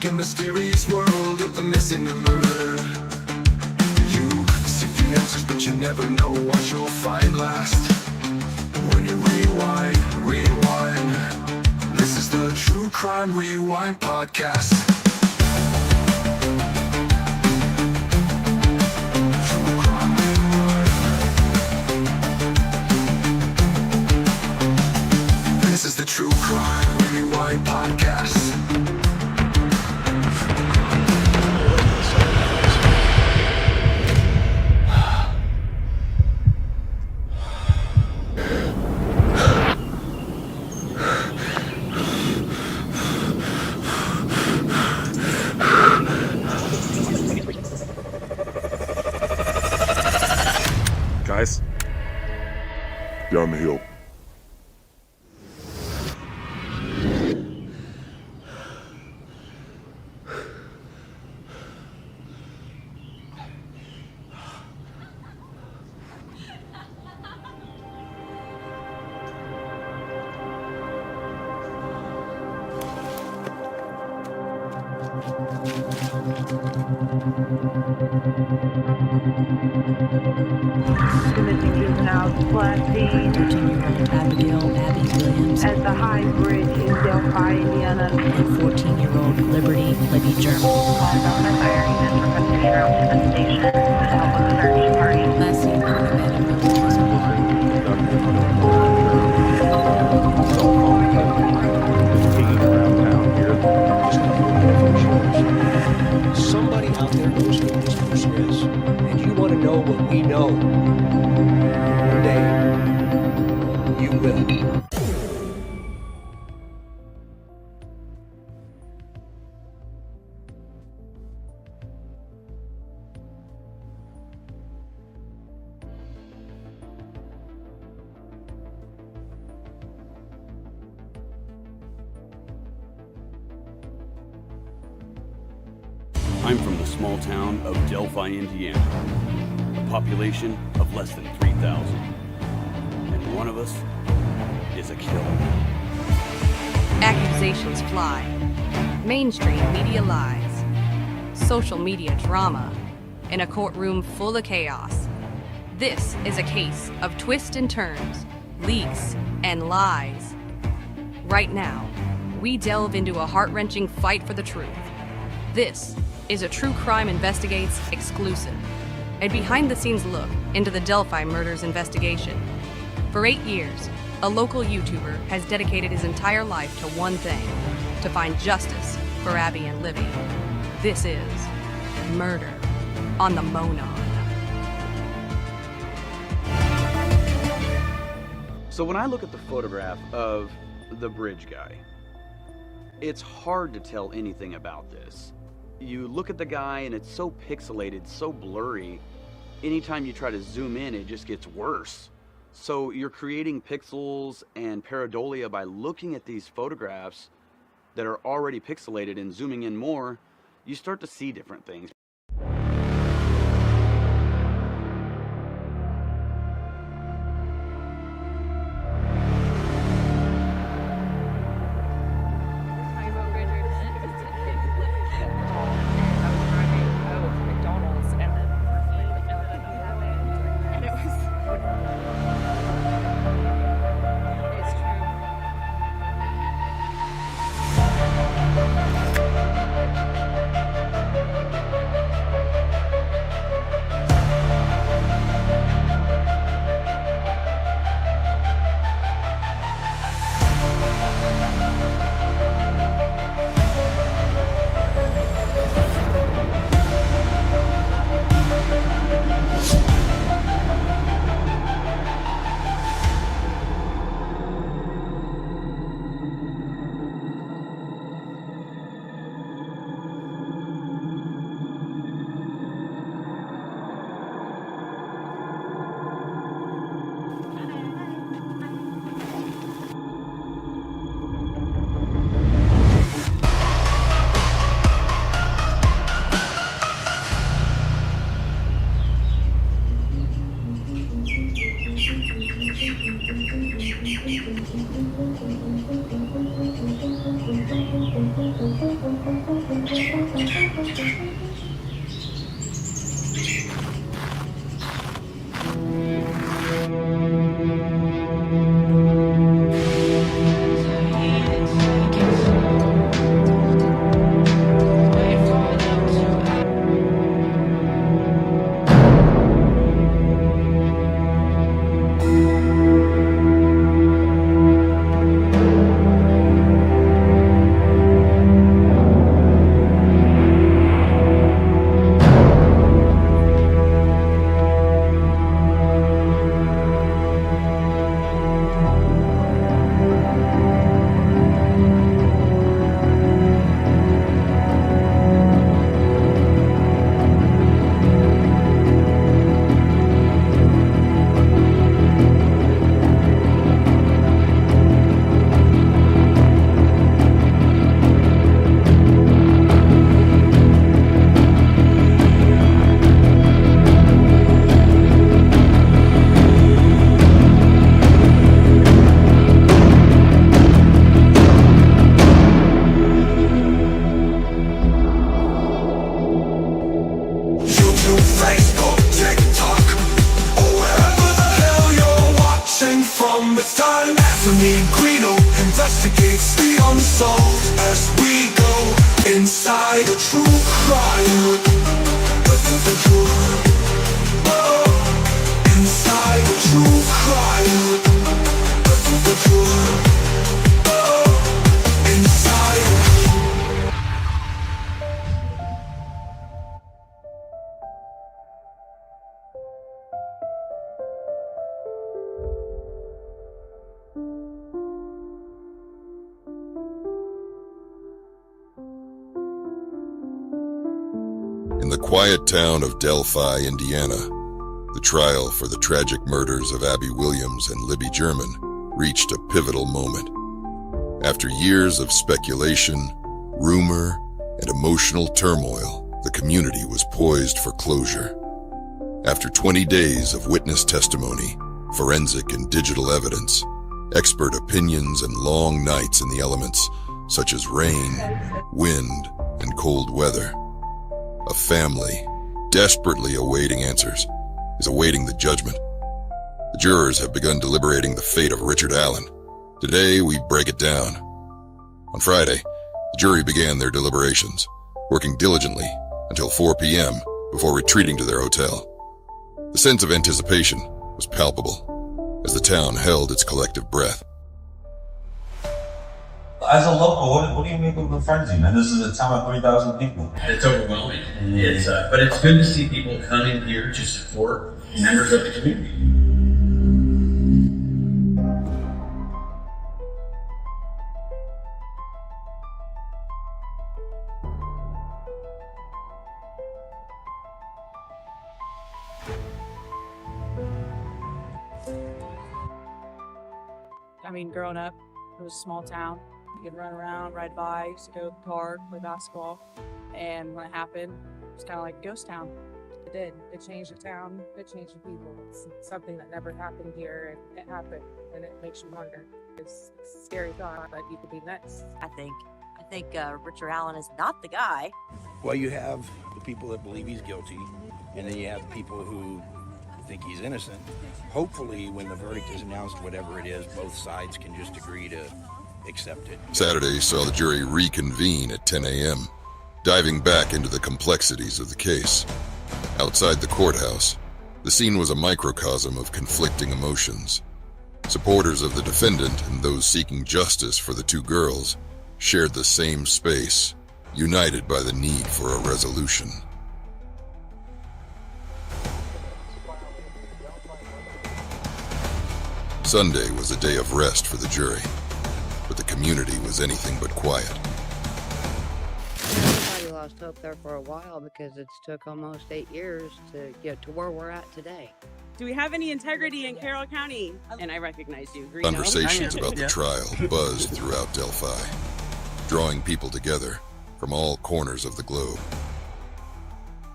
And mysterious world of the missing and murder. You seek the answers, but you never know what you'll find last. When you rewind, this is the True Crime Rewind podcast. True Crime Rewind. This is the True Crime Rewind podcast. Guys, down the hill. The missing juveniles last seen 13-year-old Abigail at the High Bridge in Delphi, Indiana. and 14-year-old Libby German. All known as Irene is requested route to the station to help with the search party. Last seen on an abandoned building. Somebody out there knows who this person is, and you want to know what we know. One day, you will. I'm from the small town of Delphi, Indiana. A population of less than 3,000. And one of us is a killer. Accusations fly. Mainstream media lies. Social media drama. In a courtroom full of chaos. This is a case of twists and turns, leaks and lies. Right now, we delve into a heart-wrenching fight for the truth. This is a True Crime Investigates exclusive, a behind-the-scenes look into the Delphi Murders investigation. For 8 years, a local YouTuber has dedicated his entire life to one thing, to find justice for Abby and Libby. This is Murder on the Monon. So when I look at the photograph of the bridge guy, it's hard to tell anything about this. You look at the guy and it's so pixelated, so blurry. Anytime you try to zoom in, it just gets worse. So you're creating pixels and pareidolia by looking at these photographs that are already pixelated, and zooming in more, you start to see different things. From the time Anthony Greeno investigates the unsolved as we go inside a true crime. Inside a true crime. Inside. In the quiet town of Delphi, Indiana, the trial for the tragic murders of Abby Williams and Libby German reached a pivotal moment. After years of speculation, rumor, and emotional turmoil, the community was poised for closure. After 20 days of witness testimony, forensic and digital evidence, expert opinions, and long nights in the elements such as rain, wind, and cold weather, a family, desperately awaiting answers, is awaiting the judgment. The jurors have begun deliberating the fate of Richard Allen. Today, we break it down. On Friday, the jury began their deliberations, working diligently until 4 p.m. before retreating to their hotel. The sense of anticipation was palpable as the town held its collective breath. As a local, what do you make of the frenzy, man? This is a town of 3,000 people. It's overwhelming. But it's good to see people coming here to support members of the community. mean, growing up, it was a small town. You could run around, ride bikes, go to the park, play basketball. And when it happened, it was kind of like a ghost town. It did. It changed the town. It changed the people. It's something that never happened here, and it happened, and it makes you wonder. It's a scary thought, but you could be next. I think Richard Allen is not the guy. Well, you have the people that believe he's guilty, and then you have people who think he's innocent. Hopefully, when the verdict is announced, whatever it is, both sides can just agree to accept it. Saturday saw the jury reconvene at 10 a.m., diving back into the complexities of the case. Outside the courthouse, the scene was a microcosm of conflicting emotions. Supporters of the defendant and those seeking justice for the two girls shared the same space, united by the need for a resolution. Sunday was a day of rest for the jury, but the community was anything but quiet. Everybody lost hope there for a while because it's took almost 8 years to get to where we're at today. Do we have any integrity in Carroll County? And I recognize you, Greeno. Conversations about the trial buzzed throughout Delphi, drawing people together from all corners of the globe.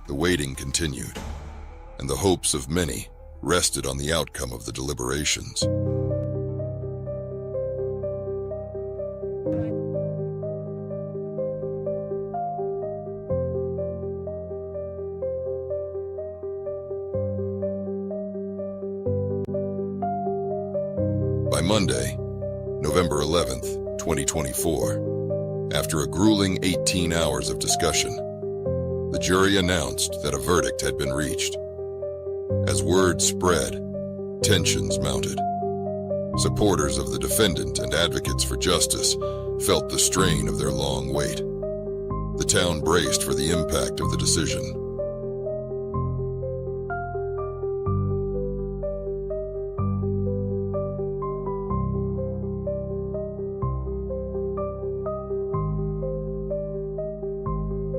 The waiting continued, and the hopes of many rested on the outcome of the deliberations. By Monday, November 11th, 2024, after a grueling 18 hours of discussion, the jury announced that a verdict had been reached. As word spread, tensions mounted. Supporters of the defendant and advocates for justice felt the strain of their long wait. The town braced for the impact of the decision.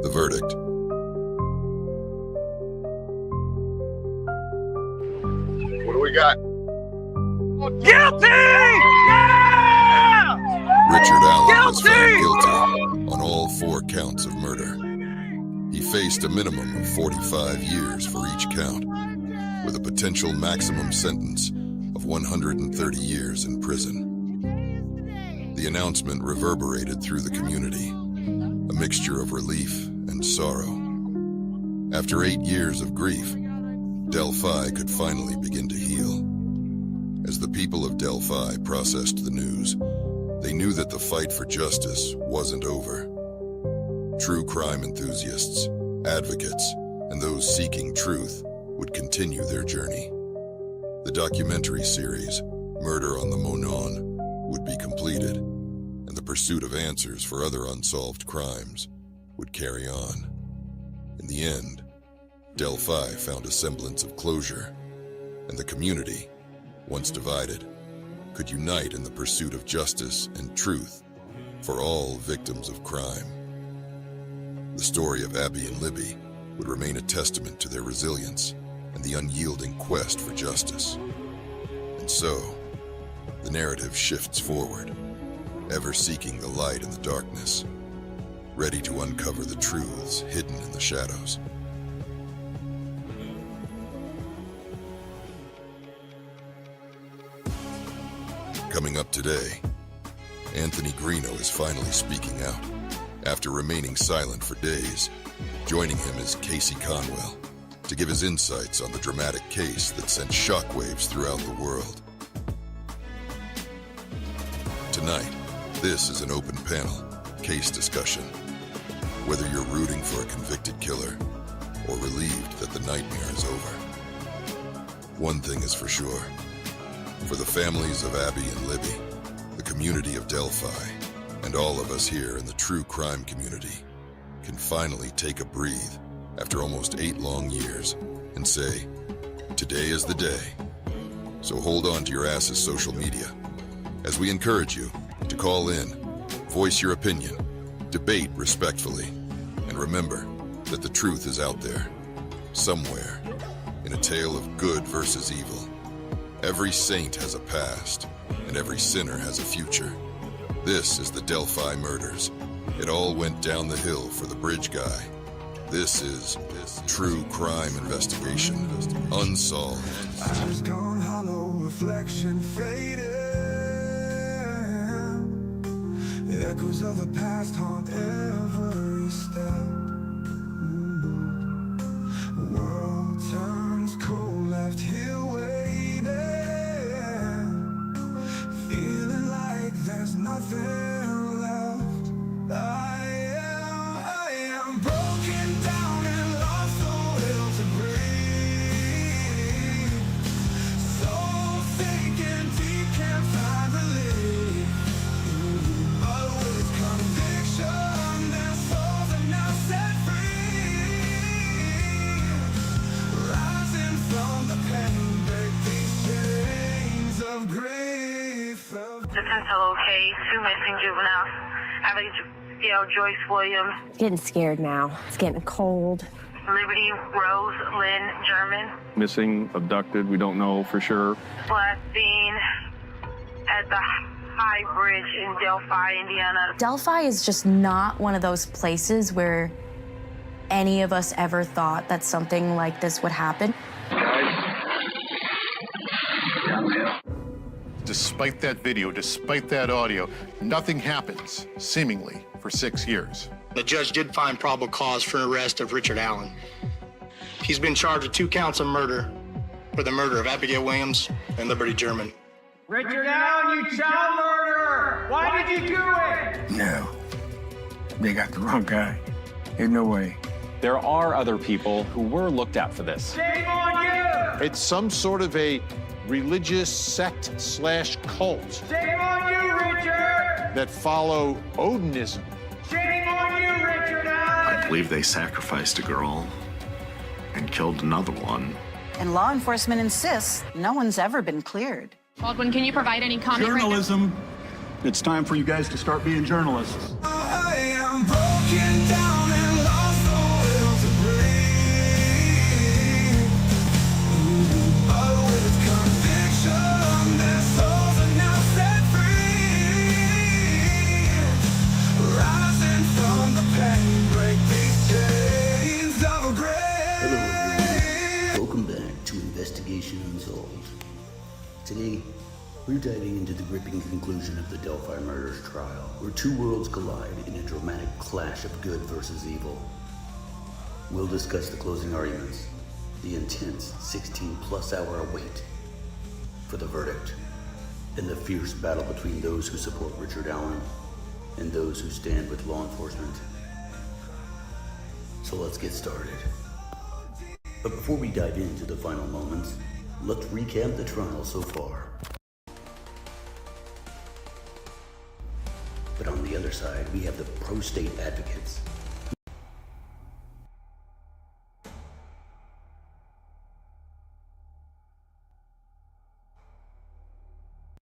The verdict. What do we got? Guilty! Yeah! Richard Allen was found guilty on all 4 counts of murder. He faced a minimum of 45 years for each count, with a potential maximum sentence of 130 years in prison. The announcement reverberated through the community, a mixture of relief and sorrow. After 8 years of grief, Delphi could finally begin to heal. As the people of Delphi processed the news, they knew that the fight for justice wasn't over. True crime enthusiasts, advocates, and those seeking truth would continue their journey. The documentary series, Murder on the Monon, would be completed, and the pursuit of answers for other unsolved crimes would carry on. In the end, Delphi found a semblance of closure, and the community, once divided, could unite in the pursuit of justice and truth for all victims of crime. The story of Abby and Libby would remain a testament to their resilience and the unyielding quest for justice. And so, the narrative shifts forward, ever seeking the light in the darkness, ready to uncover the truths hidden in the shadows. Coming up today, Anthony Greeno is finally speaking out. After remaining silent for days, joining him is Casey Conwell to give his insights on the dramatic case that sent shockwaves throughout the world. Tonight, this is an open panel case discussion. Whether you're rooting for a convicted killer or relieved that the nightmare is over. One thing is for sure. For the families of Abby and Libby, the community of Delphi, and all of us here in the true crime community can finally take a breathe after almost 8 long years and say, today is the day. So hold on to your ass's social media as we encourage you to call in, voice your opinion, debate respectfully, and remember that the truth is out there, somewhere, in a tale of good versus evil. Every saint has a past, and every sinner has a future. This is the Delphi Murders. It all went down the hill for the bridge guy. This is true crime investigation, unsolved. Just gone hollow, reflection fading. The echoes of the past haunt every step. World turns cold, left here waiting, feeling like there's nothing left. I am broken down and lost the will to breathe. So thinking deep, can't find relief. But with conviction, their souls are now set free. Rising from the pen, break these chains of grief. Potential case, 2 missing juveniles. Abigail Joyce Williams. It's getting scared now. It's getting cold. Libby Rose Lynn German. Missing, abducted, we don't know for sure. Last seen at the High Bridge in Delphi, Indiana. Delphi is just not one of those places where any of us ever thought that something like this would happen. Despite that video, despite that audio, nothing happens, seemingly, for 6 years. The judge did find probable cause for an arrest of Richard Allen. He's been charged with 2 counts of murder for the murder of Abigail Williams and Liberty German. Richard Allen, you child murderer! Why did you do it? No. They got the wrong guy. There's no way. There are other people who were looked at for this. Shame on you! It's some sort of a religious sect/cult Shame on you, Richard! that follow Odinism. Shame on you, Richard Allen! I believe they sacrificed a girl and killed another one. And law enforcement insists no one's ever been cleared. Baldwin, can you provide any comment? Journalism. It's time for you guys to start being journalists. I am broken down and lost the will to breathe. But with conviction, their souls are now set free. Rising from the pain, break these chains of grace. Hello, everyone. Welcome back to Investigation Unsolved. Today, we're diving into the gripping conclusion of the Delphi Murders trial, where 2 worlds collide in a dramatic clash of good versus evil. We'll discuss the closing arguments, the intense 16-plus hour wait for the verdict, and the fierce battle between those who support Richard Allen and those who stand with law enforcement. So let's get started. But before we dive into the final moments, let's recap the trial so far. But on the other side, we have the pro-state advocates.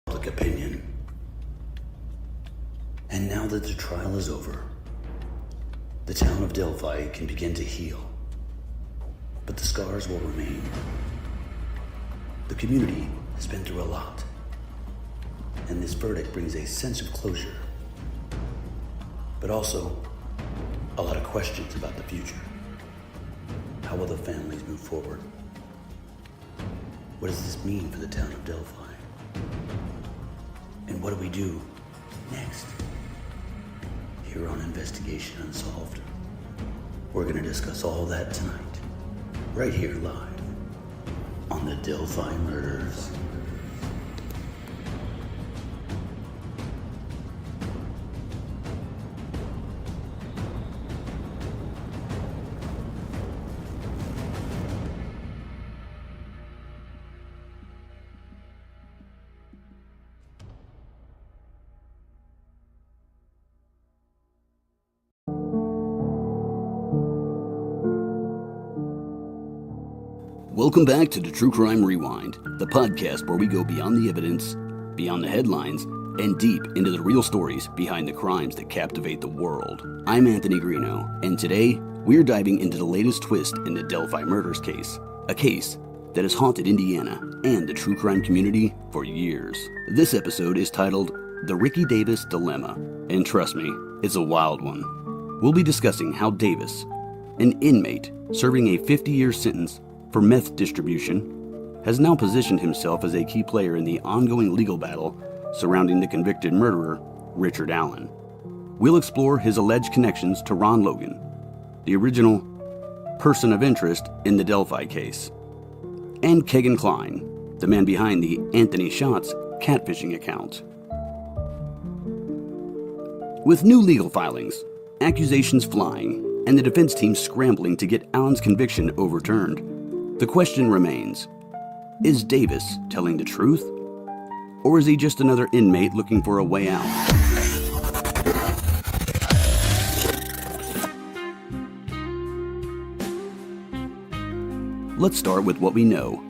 Public opinion. And now that the trial is over, the town of Delphi can begin to heal. But the scars will remain. The community has been through a lot, and this verdict brings a sense of closure, but also a lot of questions about the future. How will the families move forward? What does this mean for the town of Delphi? And what do we do next? Here on Investigation Unsolved, we're going to discuss all that tonight, right here live on the Delphi Murders. Welcome back to the True Crime Rewind, the podcast where we go beyond the evidence, beyond the headlines, and deep into the real stories behind the crimes that captivate the world. I'm Anthony Greeno, and today we're diving into the latest twist in the Delphi Murders case, a case that has haunted Indiana and the true crime community for years. This episode is titled The Ricci Davis Dilemma, and trust me, it's a wild one. We'll be discussing how Davis, an inmate serving a 50-year sentence for meth distribution, has now positioned himself as a key player in the ongoing legal battle surrounding the convicted murderer, Richard Allen. We'll explore his alleged connections to Ron Logan, the original person of interest in the Delphi case, and Kegan Kline, the man behind the Anthony Shots catfishing account. With new legal filings, accusations flying, and the defense team scrambling to get Allen's conviction overturned, the question remains, is Davis telling the truth? Or is he just another inmate looking for a way out? Let's start with what we know.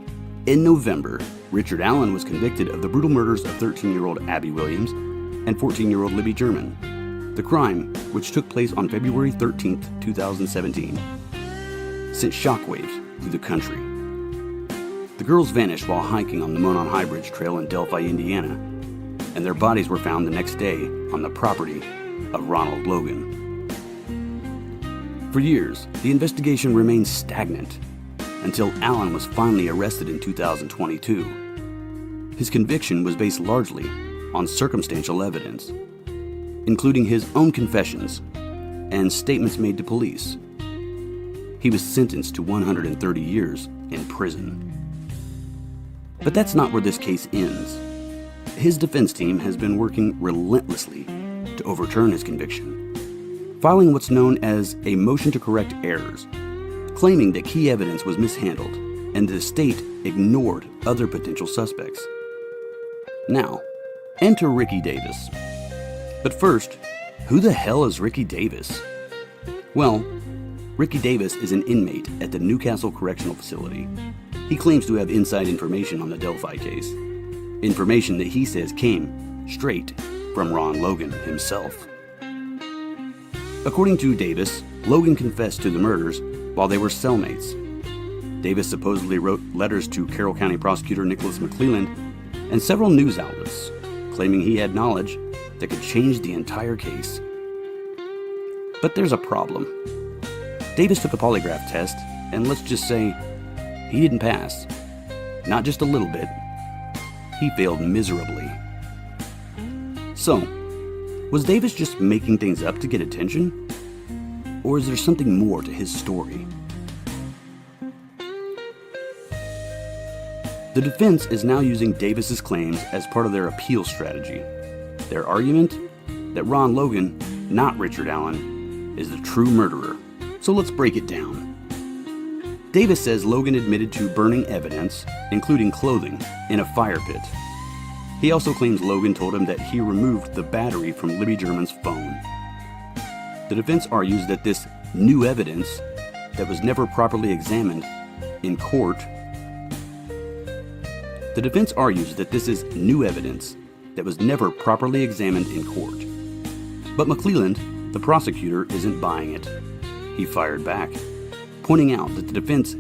In November, Richard Allen was convicted of the brutal murders of 13-year-old Abby Williams and 14-year-old Libby German. The crime, which took place on February 13, 2017, sent shockwaves through the country. The girls vanished while hiking on the Monon High Bridge Trail in Delphi, Indiana, and their bodies were found the next day on the property of Ronald Logan. For years, the investigation remained stagnant until Allen was finally arrested in 2022. His conviction was based largely on circumstantial evidence, including his own confessions and statements made to police. He was sentenced to 130 years in prison. But that's not where this case ends. His defense team has been working relentlessly to overturn his conviction, filing what's known as a motion to correct errors, claiming that key evidence was mishandled and the state ignored other potential suspects. Now, enter Ricci Davis. But first, who the hell is Ricci Davis? Well, Ricci Davis is an inmate at the Newcastle Correctional Facility. He claims to have inside information on the Delphi case, information that he says came straight from Ron Logan himself. According to Davis, Logan confessed to the murders while they were cellmates. Davis supposedly wrote letters to Carroll County Prosecutor Nicholas McClelland and several news outlets, claiming he had knowledge that could change the entire case. But there's a problem. Davis took a polygraph test, and let's just say he didn't pass. Not just a little bit. He failed miserably. So, was Davis just making things up to get attention? Or is there something more to his story? The defense is now using Davis's claims as part of their appeal strategy. Their argument? That Ron Logan, not Richard Allen, is the true murderer. So let's break it down. Davis says Logan admitted to burning evidence, including clothing, in a fire pit. He also claims Logan told him that he removed the battery from Libby German's phone. The defense argues that this new evidence that was never properly examined in court. The defense argues that this is new evidence that was never properly examined in court. But McClelland, the prosecutor, isn't buying it. He fired back, pointing out that the defense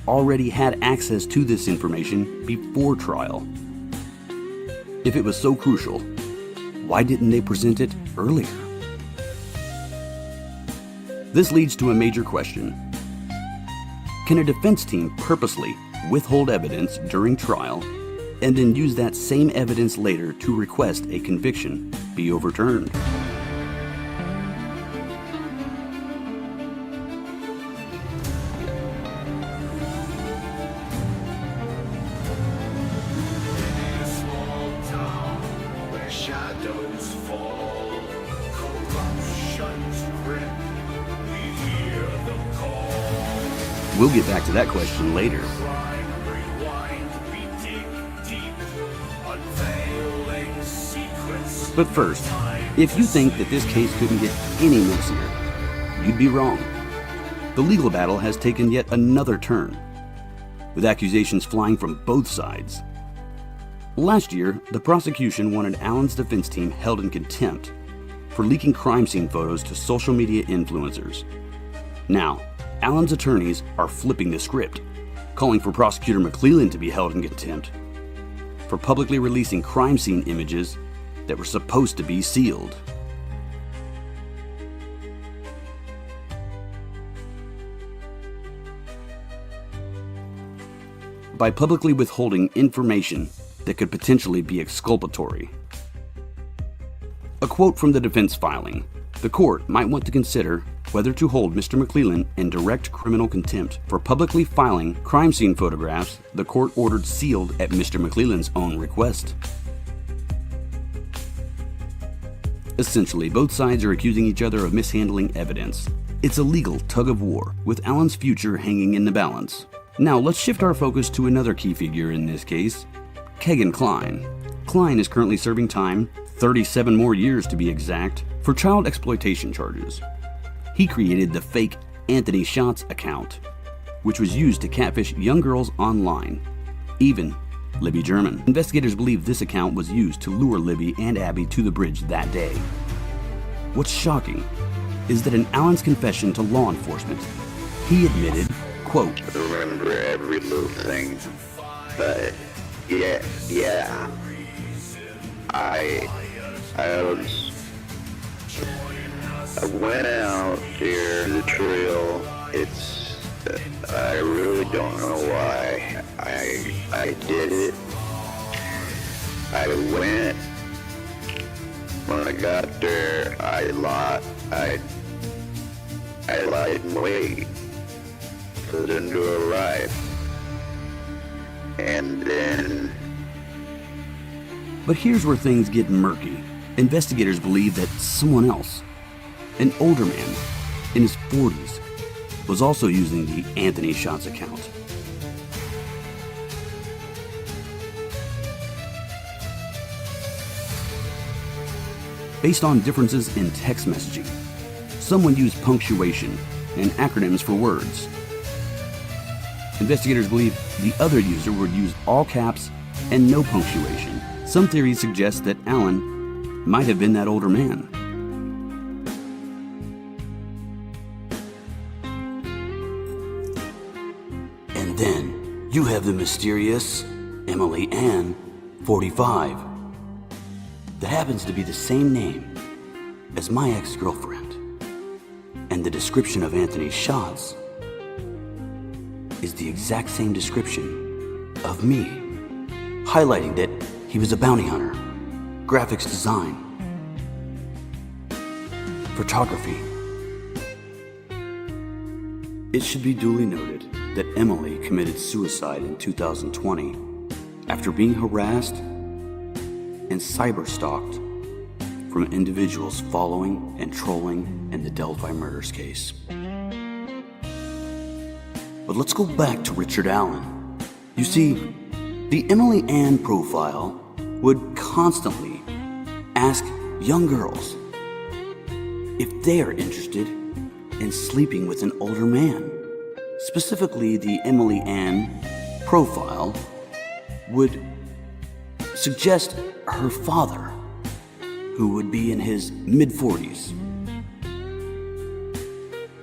already had access to this information before trial. If it was so crucial, why didn't they present it earlier? This leads to a major question. Can a defense team purposely withhold evidence during trial and then use that same evidence later to request a conviction be overturned? We'll get back to that question later. But first, if you think that this case couldn't get any messier, you'd be wrong. The legal battle has taken yet another turn, with accusations flying from both sides. Last year, the prosecution wanted Allen's defense team held in contempt for leaking crime scene photos to social media influencers. Now, Allen's attorneys are flipping the script, calling for Prosecutor McClellan to be held in contempt for publicly releasing crime scene images that were supposed to be sealed. By publicly withholding information that could potentially be exculpatory. A quote from the defense filing: the court might want to consider whether to hold Mr. McClellan in direct criminal contempt for publicly filing crime scene photographs the court ordered sealed at Mr. McClellan's own request. Essentially, both sides are accusing each other of mishandling evidence. It's a legal tug-of-war, with Allen's future hanging in the balance. Now let's shift our focus to another key figure in this case, Kegan Kline. Kline is currently serving time, 37 more years to be exact, for child exploitation charges. He created the fake Anthony Shots account, which was used to catfish young girls online, even Libby German. Investigators believe this account was used to lure Libby and Abby to the bridge that day. What's shocking is that in Allen's confession to law enforcement, he admitted, quote, I remember every little thing, but yeah, I went out there to the trail. I really don't know why I did it. I went. When I got there, I lied in wait for them to arrive. And then... But here's where things get murky. Investigators believe that someone else, an older man in his 40s, was also using the Anthony Shots account. Based on differences in text messaging, someone used punctuation and acronyms for words. Investigators believe the other user would use all caps and no punctuation. Some theories suggest that Allen might have been that older man. And then you have the mysterious Emily Ann, 45, that happens to be the same name as my ex-girlfriend. And the description of Anthony's shots is the exact same description of me, highlighting that he was a bounty hunter, graphics design, photography. It should be duly noted that Emily committed suicide in 2020 after being harassed and cyber-stalked from individuals following and trolling in the Delphi Murders case. But let's go back to Richard Allen. You see, the Emily Ann profile would constantly ask young girls if they are interested in sleeping with an older man. Specifically, the Emily Ann profile would suggest her father, who would be in his mid-40s,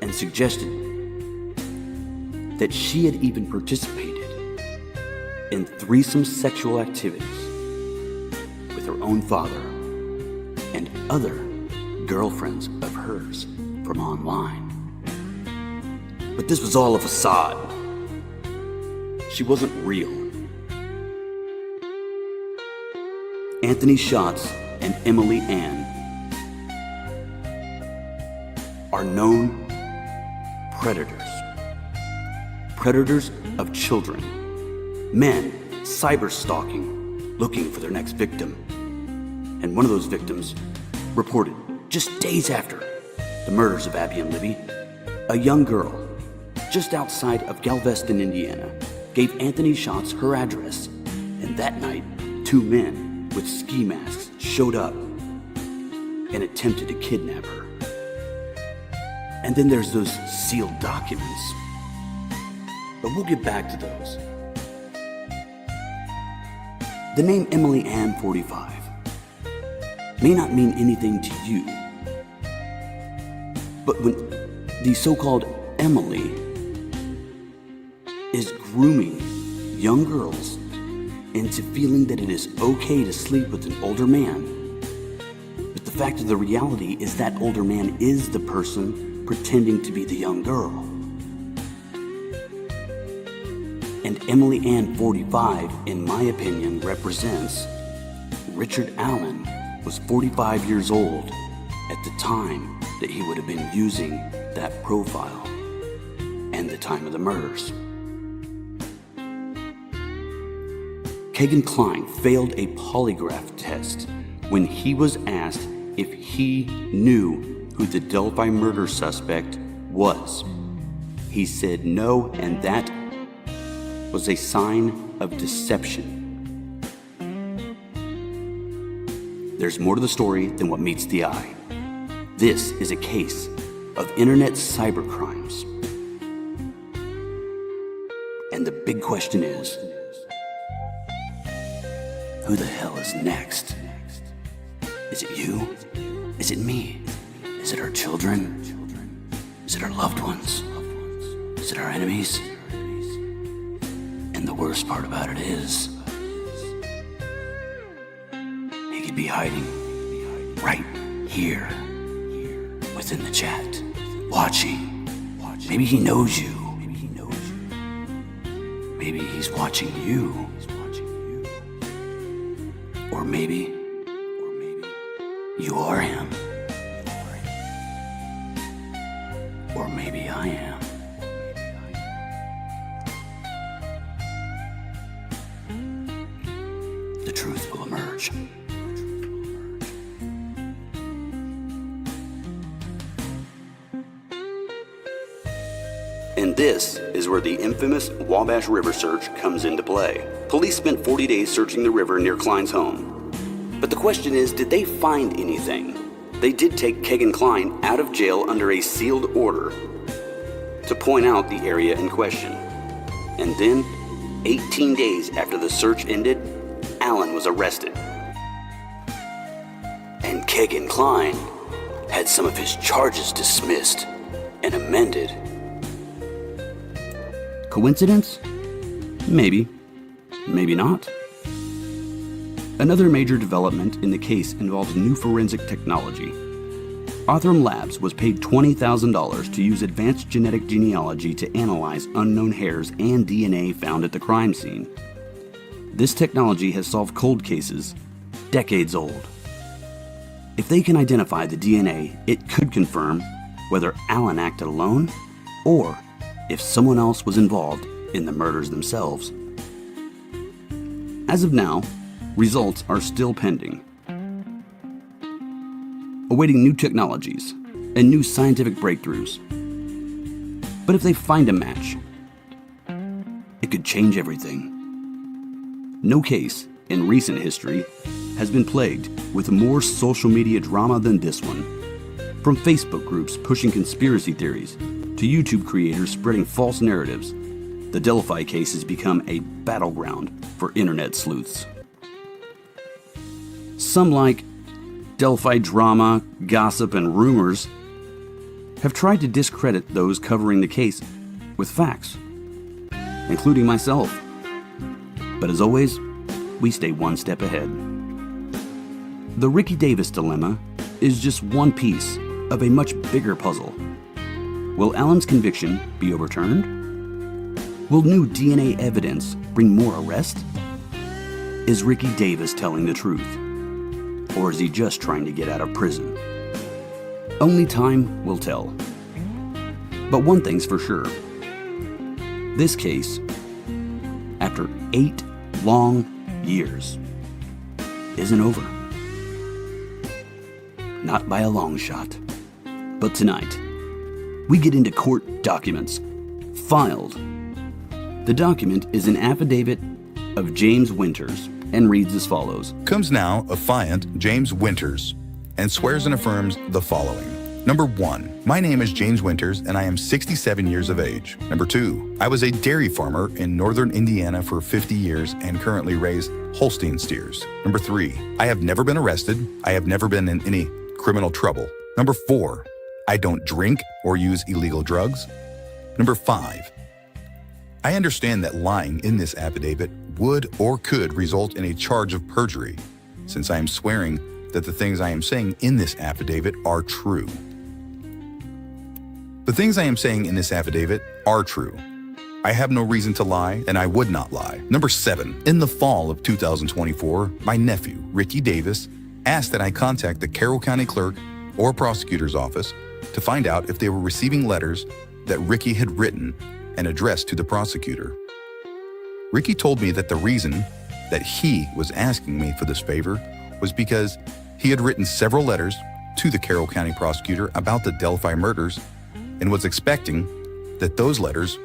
and suggested that she had even participated in threesome sexual activities with her own father and other girlfriends of hers from online. But this was all a facade. She wasn't real. Anthony Shots and Emily Ann are known predators. Predators of children. Men cyber-stalking, looking for their next victim. And one of those victims reported just days after the murders of Abby and Libby, a young girl just outside of Galveston, Indiana, gave Anthony Shots her address. And that night, two men with ski masks showed up and attempted to kidnap her. And then there's those sealed documents. But we'll get back to those. The name Emily Ann 45 may not mean anything to you, but when the so-called Emily is grooming young girls into feeling that it is okay to sleep with an older man. But the fact of the reality is that older man is the person pretending to be the young girl. And Emily Ann 45, in my opinion, represents Richard Allen was 45 years old at the time that he would have been using that profile and the time of the murders. Kegan Kline failed a polygraph test when he was asked if he knew who the Delphi murder suspect was. He said no, and that was a sign of deception. There's more to the story than what meets the eye. This is a case of internet cybercrimes. And the big question is, who the hell is next? Is it you? Is it me? Is it our children? Is it our loved ones? Is it our enemies? And the worst part about it is, he could be hiding right here within the chat, watching. Maybe he knows you. Maybe he's watching you. Or maybe you are him. Or maybe I am. The truth will emerge. And this is where the infamous Wabash River search comes into play. Police spent 40 days searching the river near Kline's home. But the question is, did they find anything? They did take Kegan Kline out of jail under a sealed order to point out the area in question. And then, 18 days after the search ended, Allen was arrested. And Kegan Kline had some of his charges dismissed and amended. Coincidence? Maybe. Maybe not. Another major development in the case involves new forensic technology. Othram Labs was paid $20,000 to use advanced genetic genealogy to analyze unknown hairs and DNA found at the crime scene. This technology has solved cold cases decades old. If they can identify the DNA, it could confirm whether Allen acted alone or if someone else was involved in the murders themselves. As of now, results are still pending, awaiting new technologies and new scientific breakthroughs. But if they find a match, it could change everything. No case in recent history has been plagued with more social media drama than this one. From Facebook groups pushing conspiracy theories to YouTube creators spreading false narratives, the Delphi case has become a battleground for internet sleuths. Some, like Delphi drama, gossip, and rumors, have tried to discredit those covering the case with facts, including myself. But as always, we stay one step ahead. The Ricci Davis Dilemma is just one piece of a much bigger puzzle. Will Allen's conviction be overturned? Will new DNA evidence bring more arrests? Is Ricci Davis telling the truth? Or is he just trying to get out of prison? Only time will tell. But one thing's for sure. This case, after 8 long years, isn't over. Not by a long shot. But tonight, we get into court documents filed. The document is an affidavit of James Winters and reads as follows. Comes now affiant James Winters and swears and affirms the following. Number 1, my name is James Winters and I am 67 years of age. Number 2, I was a dairy farmer in northern Indiana for 50 years and currently raise Holstein steers. Number 3, I have never been arrested. I have never been in any criminal trouble. Number 4, I don't drink or use illegal drugs. Number 5, I understand that lying in this affidavit would or could result in a charge of perjury, since I am swearing that the things I am saying in this affidavit are true. The things I am saying in this affidavit are true. I have no reason to lie, and I would not lie. Number 7. In the fall of 2024, my nephew, Ricci Davis, asked that I contact the Carroll County Clerk or Prosecutor's Office to find out if they were receiving letters that Ricci had written and addressed to the prosecutor. Ricci told me that the reason that he was asking me for this favor was because he had written several letters to the Carroll County prosecutor about the Delphi murders and was expecting that those letters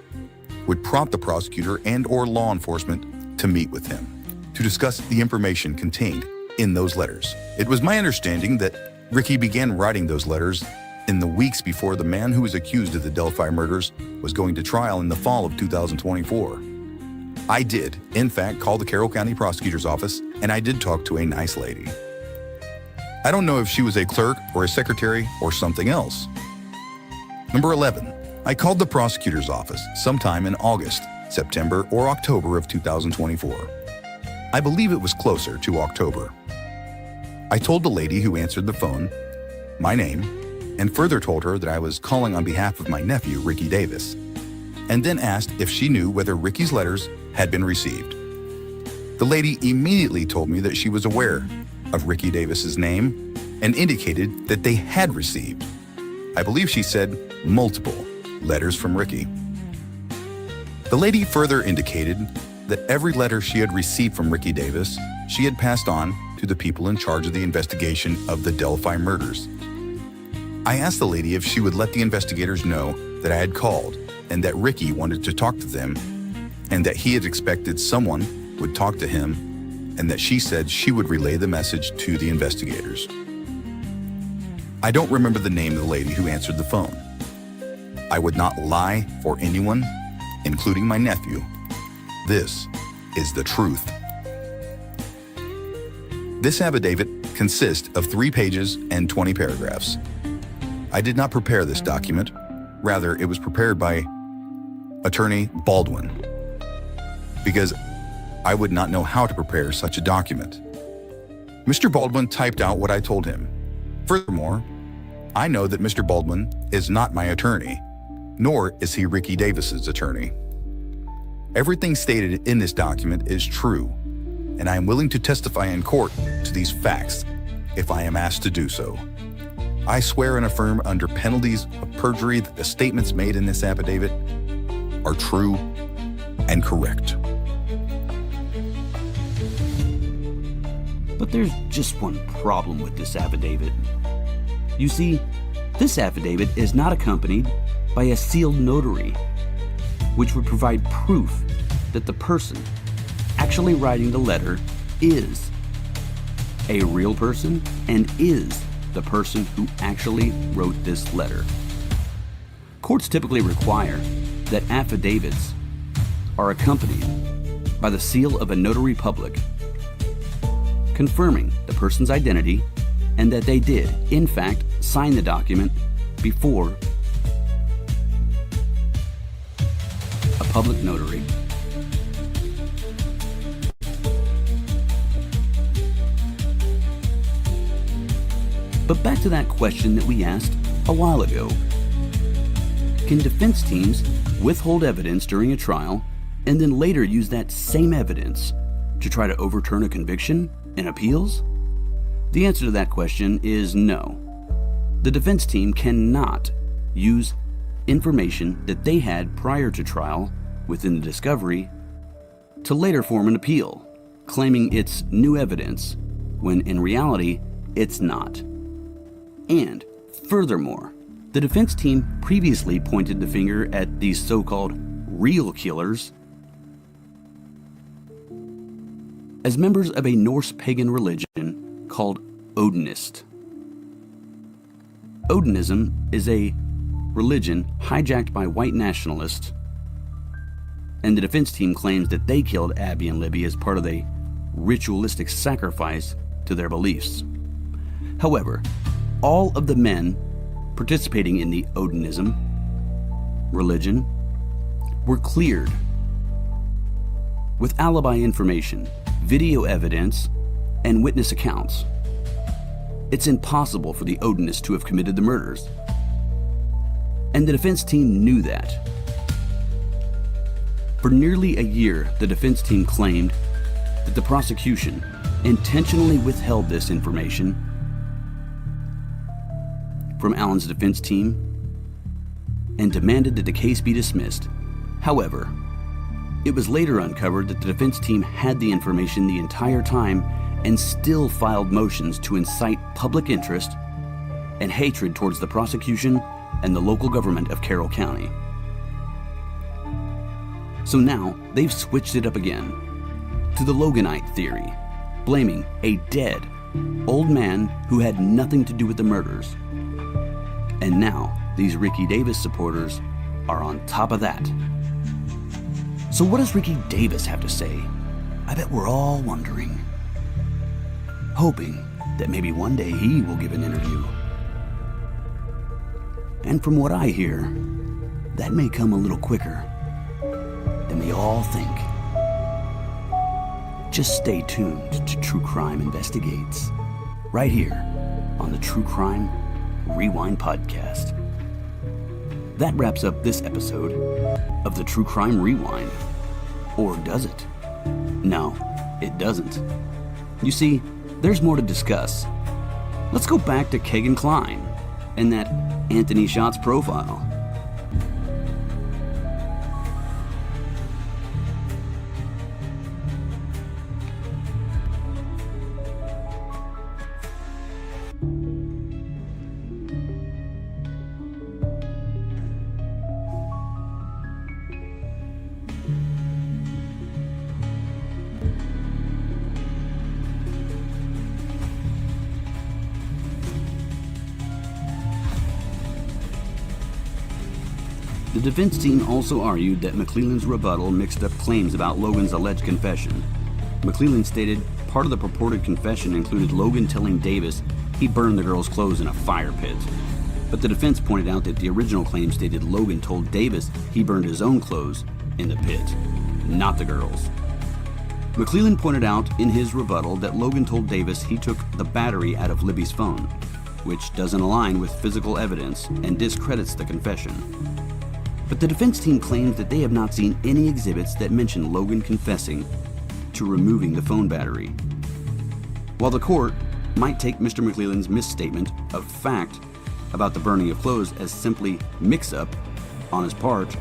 would prompt the prosecutor and/or law enforcement to meet with him to discuss the information contained in those letters. It was my understanding that Ricci began writing those letters in the weeks before the man who was accused of the Delphi murders was going to trial in the fall of 2024. I did, in fact, call the Carroll County Prosecutor's Office, and I did talk to a nice lady. I don't know if she was a clerk or a secretary or something else. Number 11. I called the prosecutor's office sometime in August, September, or October of 2024. I believe it was closer to October. I told the lady who answered the phone my name and further told her that I was calling on behalf of my nephew, Ricci Davis, and then asked if she knew whether Ricci's letters had been received. The lady immediately told me that she was aware of Ricci Davis's name and indicated that they had received, I believe she said, multiple letters from Ricci. The lady further indicated that every letter she had received from Ricci Davis, she had passed on to the people in charge of the investigation of the Delphi murders. I asked the lady if she would let the investigators know that I had called and that Ricci wanted to talk to them and that he had expected someone would talk to him and that she said she would relay the message to the investigators. I don't remember the name of the lady who answered the phone. I would not lie for anyone, including my nephew. This is the truth. This affidavit consists of 3 pages and 20 paragraphs. I did not prepare this document. Rather, it was prepared by Attorney Baldwin, because I would not know how to prepare such a document. Mr. Baldwin typed out what I told him. Furthermore, I know that Mr. Baldwin is not my attorney, nor is he Ricci Davis's attorney. Everything stated in this document is true, and I am willing to testify in court to these facts if I am asked to do so. I swear and affirm under penalties of perjury that the statements made in this affidavit are true and correct. But there's just one problem with this affidavit. You see, this affidavit is not accompanied by a sealed notary, which would provide proof that the person actually writing the letter is a real person and is the person who actually wrote this letter. Courts typically require that affidavits are accompanied by the seal of a notary public, confirming the person's identity and that they did, in fact, sign the document before a public notary. But back to that question that we asked a while ago. Can defense teams withhold evidence during a trial and then later use that same evidence to try to overturn a conviction in appeals? The answer to that question is no. The defense team cannot use information that they had prior to trial within the discovery to later form an appeal, claiming it's new evidence, when in reality, it's not. And furthermore, the defense team previously pointed the finger at these so-called real killers as members of a Norse pagan religion called Odinist. Odinism is a religion hijacked by white nationalists, and the defense team claims that they killed Abby and Libby as part of a ritualistic sacrifice to their beliefs. However, all of the men participating in the Odinism religion were cleared with alibi information, video evidence, and witness accounts. It's impossible for the Odinists to have committed the murders. And the defense team knew that. For nearly a year, the defense team claimed that the prosecution intentionally withheld this information from Alan's defense team and demanded that the case be dismissed. However, it was later uncovered that the defense team had the information the entire time and still filed motions to incite public interest and hatred towards the prosecution and the local government of Carroll County. So now they've switched it up again to the Loganite theory, blaming a dead old man who had nothing to do with the murders. And now these Ricci Davis supporters are on top of that. So what does Ricci Davis have to say? I bet we're all wondering, hoping that maybe one day he will give an interview. And from what I hear, that may come a little quicker than we all think. Just stay tuned to True Crime Investigates, right here on the True Crime Rewind podcast. That wraps up this episode of the True Crime Rewind. Or does it? No, it doesn't. You see, there's more to discuss. Let's go back to Kegan Kline and that Anthony Shots profile. The defense team also argued that McClelland's rebuttal mixed up claims about Logan's alleged confession. McClelland stated part of the purported confession included Logan telling Davis he burned the girl's clothes in a fire pit. But the defense pointed out that the original claim stated Logan told Davis he burned his own clothes in the pit, not the girl's. McClelland pointed out in his rebuttal that Logan told Davis he took the battery out of Libby's phone, which doesn't align with physical evidence and discredits the confession. But the defense team claims that they have not seen any exhibits that mention Logan confessing to removing the phone battery. While the court might take Mr. McClelland's misstatement of fact about the burning of clothes as simply mix-up on his part,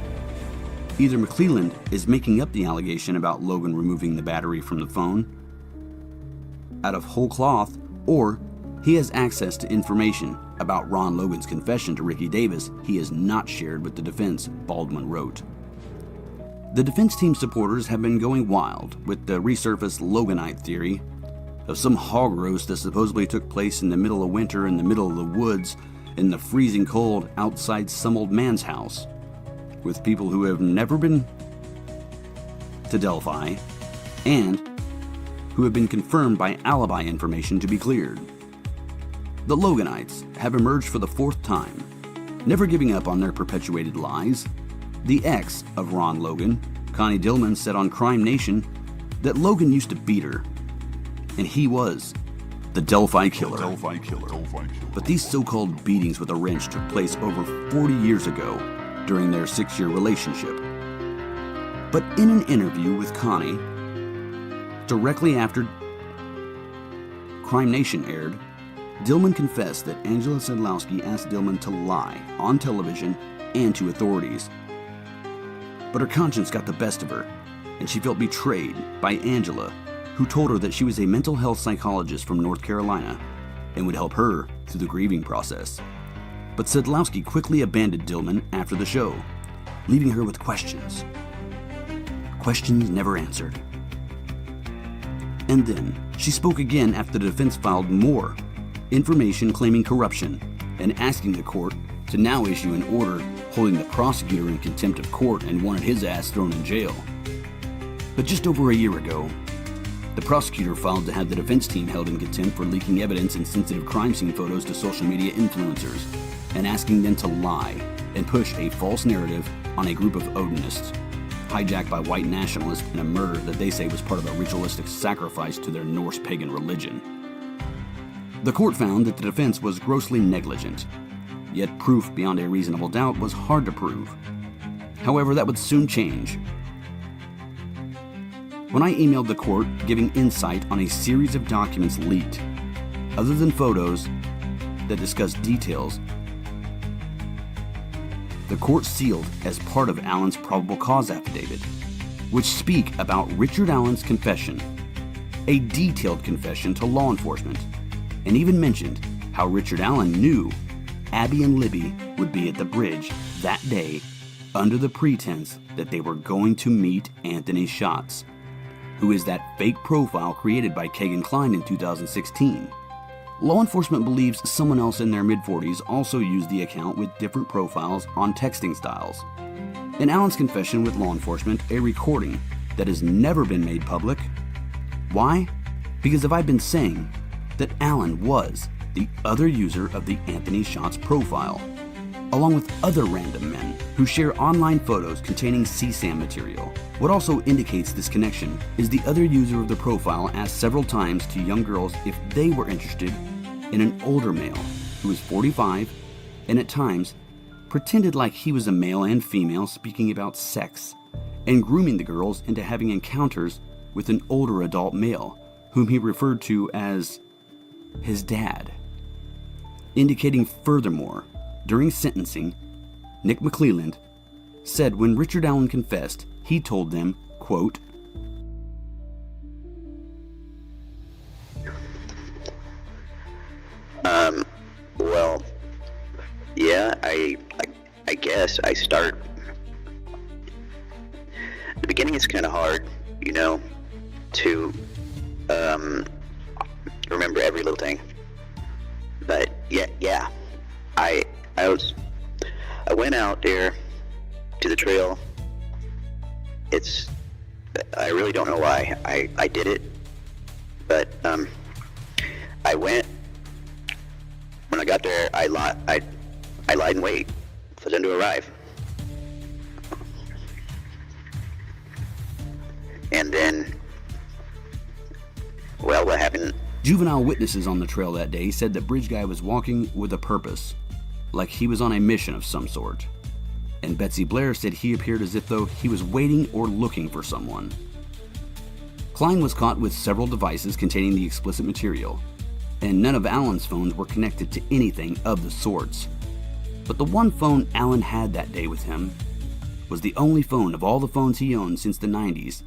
either McClelland is making up the allegation about Logan removing the battery from the phone out of whole cloth, or he has access to information about Ron Logan's confession to Ricci Davis he has not shared with the defense, Baldwin wrote. The defense team supporters have been going wild with the resurfaced Loganite theory of some hog roast that supposedly took place in the middle of winter in the middle of the woods in the freezing cold outside some old man's house, with people who have never been to Delphi and who have been confirmed by alibi information to be cleared. The Loganites have emerged for the fourth time, never giving up on their perpetuated lies. The ex of Ron Logan, Connie Dillman, said on Crime Nation that Logan used to beat her, and he was the Delphi Killer. But these so-called beatings with a wrench took place over 40 years ago during their 6-year relationship. But in an interview with Connie, directly after Crime Nation aired, Dillman confessed that Angela Sedlowski asked Dillman to lie on television and to authorities. But her conscience got the best of her, and she felt betrayed by Angela, who told her that she was a mental health psychologist from North Carolina and would help her through the grieving process. But Sedlowski quickly abandoned Dillman after the show, leaving her with questions. Questions never answered. And then she spoke again after the defense filed more information claiming corruption and asking the court to now issue an order holding the prosecutor in contempt of court and wanted his ass thrown in jail. But just over a year ago, the prosecutor filed to have the defense team held in contempt for leaking evidence and sensitive crime scene photos to social media influencers and asking them to lie and push a false narrative on a group of Odinists. hijacked by white nationalists in a murder that they say was part of a ritualistic sacrifice to their Norse pagan religion. The court found that the defense was grossly negligent, yet proof beyond a reasonable doubt was hard to prove. However, that would soon change. When I emailed the court giving insight on a series of documents leaked, other than photos that discuss details, the court sealed as part of Allen's probable cause affidavit, which speak about Richard Allen's confession, a detailed confession to law enforcement, and even mentioned how Richard Allen knew Abby and Libby would be at the bridge that day under the pretense that they were going to meet Anthony Schatz, who is that fake profile created by Kegan Kline in 2016. Law enforcement believes someone else in their mid-40s also used the account with different profiles on texting styles. In Allen's confession with law enforcement, a recording that has never been made public. Why? Because I've been saying that Allen was the other user of the Anthony Schatz profile, along with other random men who share online photos containing CSAM material. What also indicates this connection is the other user of the profile asked several times to young girls if they were interested in an older male who was 45 and at times pretended like he was a male and female speaking about sex and grooming the girls into having encounters with an older adult male whom he referred to as his dad. Indicating furthermore, during sentencing, Nick McClelland said when Richard Allen confessed, he told them, quote, well, yeah, I guess I start. The beginning is kind of hard, to remember every little thing. But yeah, I went out there to the trail. I really don't know why I did it, but I went. When I got there, I lied in wait for them to arrive, and then, well, what happened? Juvenile witnesses on the trail that day said that Bridge Guy was walking with a purpose, like he was on a mission of some sort. And Betsy Blair said he appeared as if though he was waiting or looking for someone. Kline was caught with several devices containing the explicit material, and none of Allen's phones were connected to anything of the sorts. But the one phone Allen had that day with him was the only phone of all the phones he owned since the 90s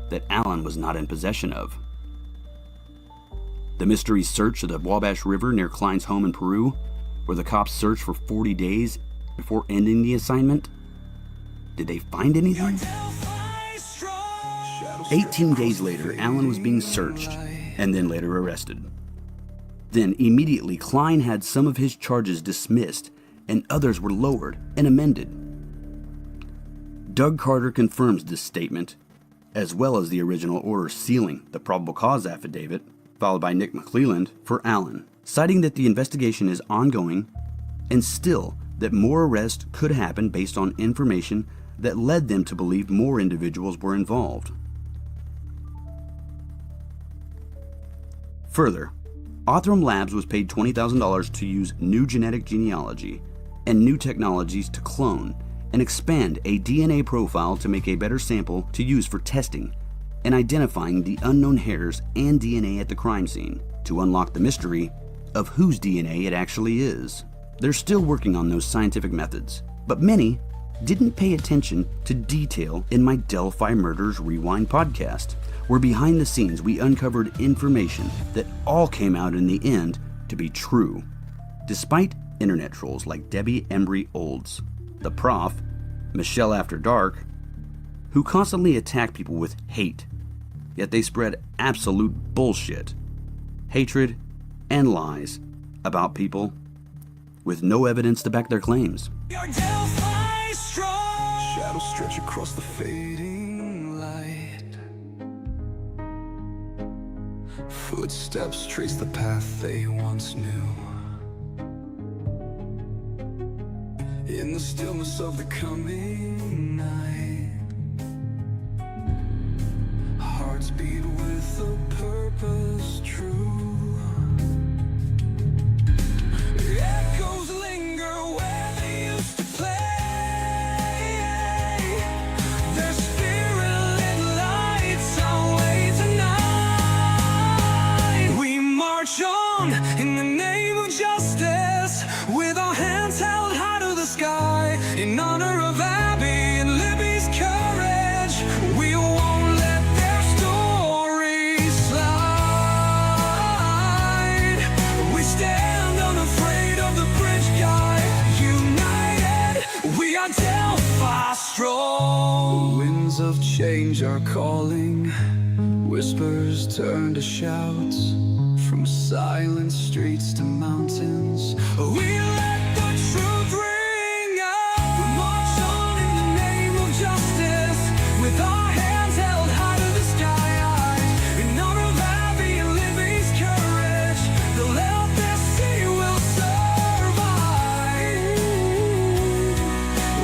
that Allen was not in possession of. The mystery search of the Wabash River near Kline's home in Peru, where the cops searched for 40 days before ending the assignment. Did they find anything? 18 days later, Allen was being searched and then later arrested. Then immediately, Kline had some of his charges dismissed and others were lowered and amended. Doug Carter confirms this statement, as well as the original order sealing the probable cause affidavit, followed by Nick McClelland for Allen, citing that the investigation is ongoing and still that more arrests could happen based on information that led them to believe more individuals were involved. Further, Othram Labs was paid $20,000 to use new genetic genealogy and new technologies to clone and expand a DNA profile to make a better sample to use for testing and identifying the unknown hairs and DNA at the crime scene to unlock the mystery of whose DNA it actually is. They're still working on those scientific methods, but many didn't pay attention to detail in my Delphi Murders Rewind podcast, where behind the scenes we uncovered information that all came out in the end to be true, despite internet trolls like Debbie Embry Olds, the Prof, Michelle After Dark, who constantly attack people with hate, yet they spread absolute bullshit, hatred, and lies about people with no evidence to back their claims. Shadows stretch across the fading light. Footsteps trace the path they once knew. In the stillness of the coming night, hearts beat with a purpose true. Echoes linger where they used to play. Their spirit-lit lights our way tonight. We march on in the name of justice, with our hands held high to the sky, in honor of Abby and Libby's courage. We won't let their stories slide. We stand unafraid of the bridge guy. United, we are Delphi strong. Winds of change are calling. Whispers turn to shouts. From silent streets to mountains, we let the truth ring out. We march on in the name of justice, with our hands held high to the sky. In honor of Abby and Libby's courage, they'll help this city will survive.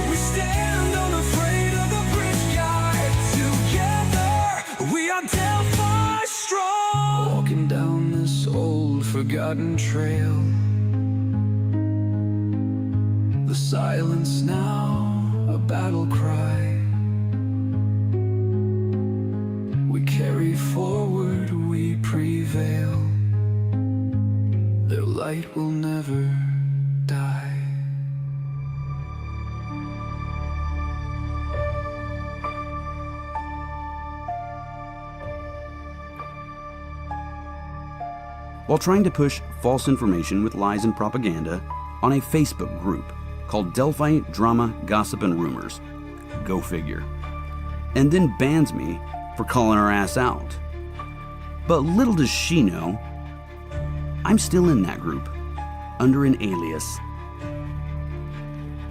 We stand unafraid of the bridge guy. Together, we are Delphi strong. Walking down this old forgotten trail, the silence now a battle cry. We carry forward, we prevail. Their light will never die. While trying to push false information with lies and propaganda on a Facebook group called Delphi Drama, Gossip, and Rumors. Go figure. And then bans me for calling her ass out. But little does she know, I'm still in that group, under an alias.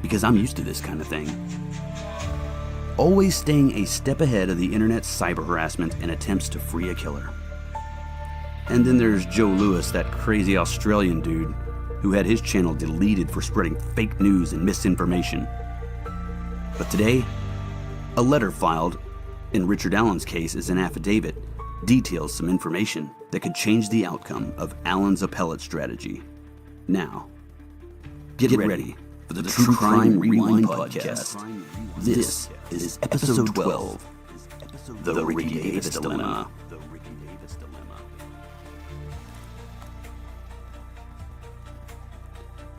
Because I'm used to this kind of thing. Always staying a step ahead of the internet's cyber harassment and attempts to free a killer. And then there's Joe Lewis, that crazy Australian dude who had his channel deleted for spreading fake news and misinformation. But today, a letter filed in Richard Allen's case as an affidavit details some information that could change the outcome of Allen's appellate strategy. Now, get ready for the True Crime Rewind podcast. This is episode 12, The Ricci Davis Dilemma.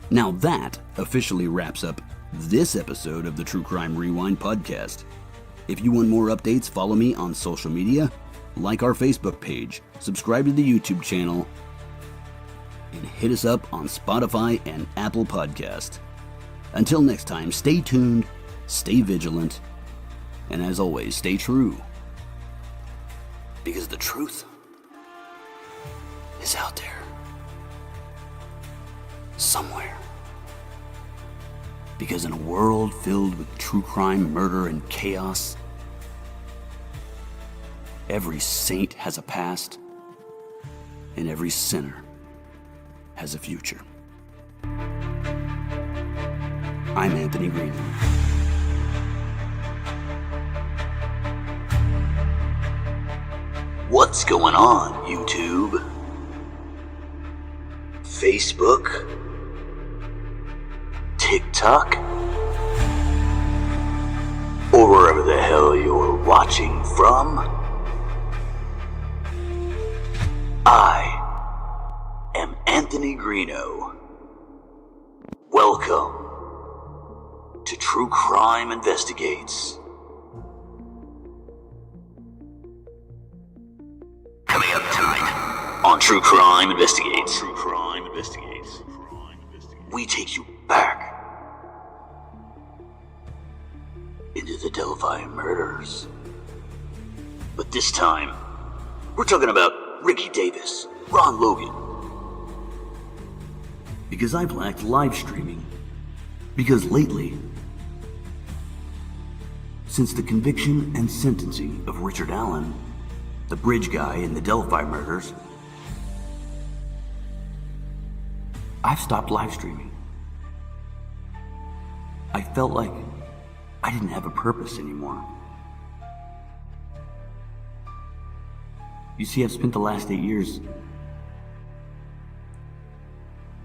Now that officially wraps up this episode of the True Crime Rewind podcast. If you want more updates, follow me on social media, like our Facebook page, subscribe to the YouTube channel, and hit us up on Spotify and Apple Podcast. Until next time, stay tuned, stay vigilant, and as always, stay true. Because the truth is out there. Somewhere. Because in a world filled with true crime, murder, and chaos, every saint has a past, and every sinner has a future. I'm Anthony Greeno. What's going on, YouTube? Facebook? TikTok? Or wherever the hell you're watching from? I am Anthony Greeno. Welcome to True Crime Investigates. Coming up tonight on True Crime Investigates. True Crime Investigates. We take you back into the Delphi Murders. But this time, we're talking about Ricci Davis, Ron Logan. Because I've lacked live streaming. Because lately, since the conviction and sentencing of Richard Allen, the bridge guy in the Delphi Murders, I've stopped live streaming. I felt like I didn't have a purpose anymore. You see, I've spent the last 8 years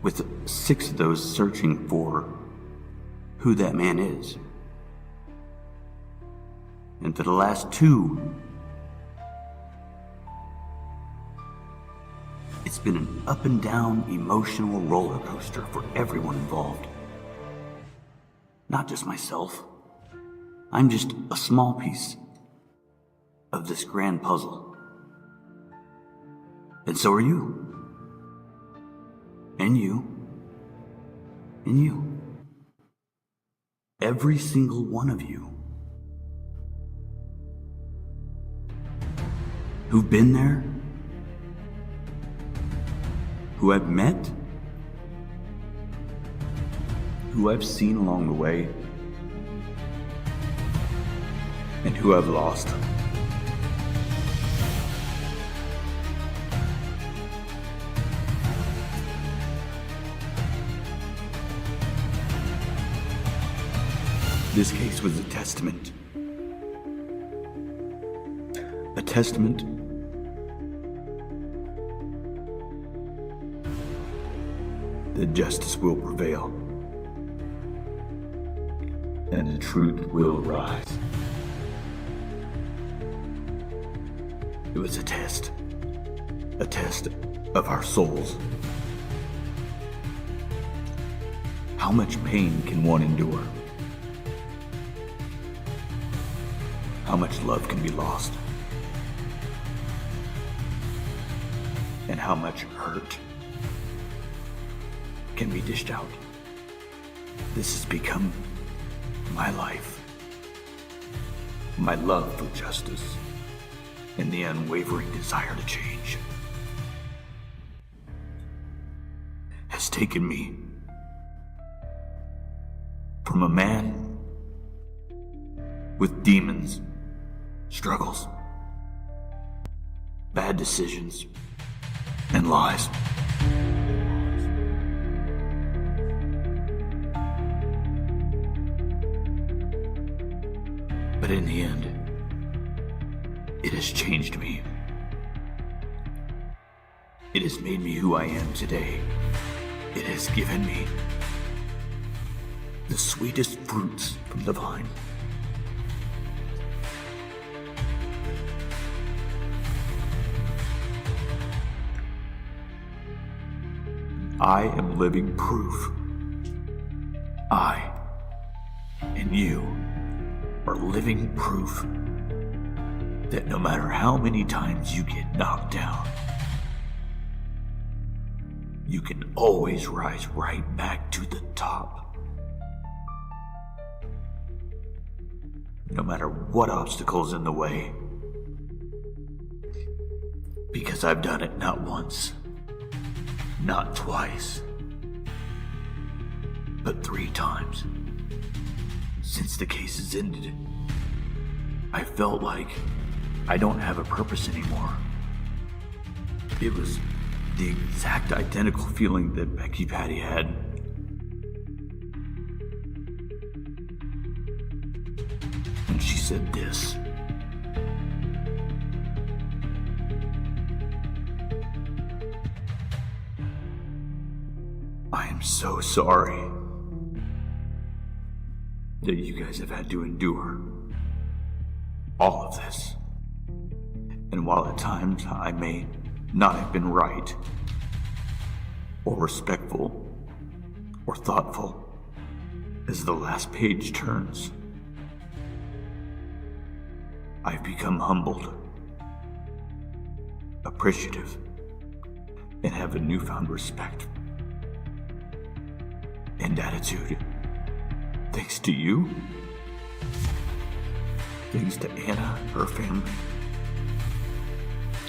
with 6 of those searching for who that man is. And for the last 2, it's been an up and down emotional roller coaster for everyone involved. Not just myself. I'm just a small piece of this grand puzzle. And so are you. And you. And you. Every single one of you. Who've been there, who I've met, who I've seen along the way, and who I've lost. This case was a testament. A testament that justice will prevail and the truth will rise. It was a test of our souls. How much pain can one endure? How much love can be lost? And how much hurt can be dished out? This has become my life. My love for justice and the unwavering desire to change has taken me from a man with demons, struggles, bad decisions, and lies. But in the end, it has changed me. It has made me who I am today. It has given me the sweetest fruits from the vine. I am living proof. I and you are living proof that no matter how many times you get knocked down, you can always rise right back to the top. No matter what obstacles in the way. Because I've done it not once, not twice, but 3 times. Since the case has ended, I felt like I don't have a purpose anymore. It was the exact identical feeling that Becky Patty had. When she said this. I am so sorry that you guys have had to endure all of this. And while at times I may not have been right, or respectful, or thoughtful, as the last page turns, I've become humbled, appreciative, and have a newfound respect and attitude. Thanks to you, thanks to Anna, her family.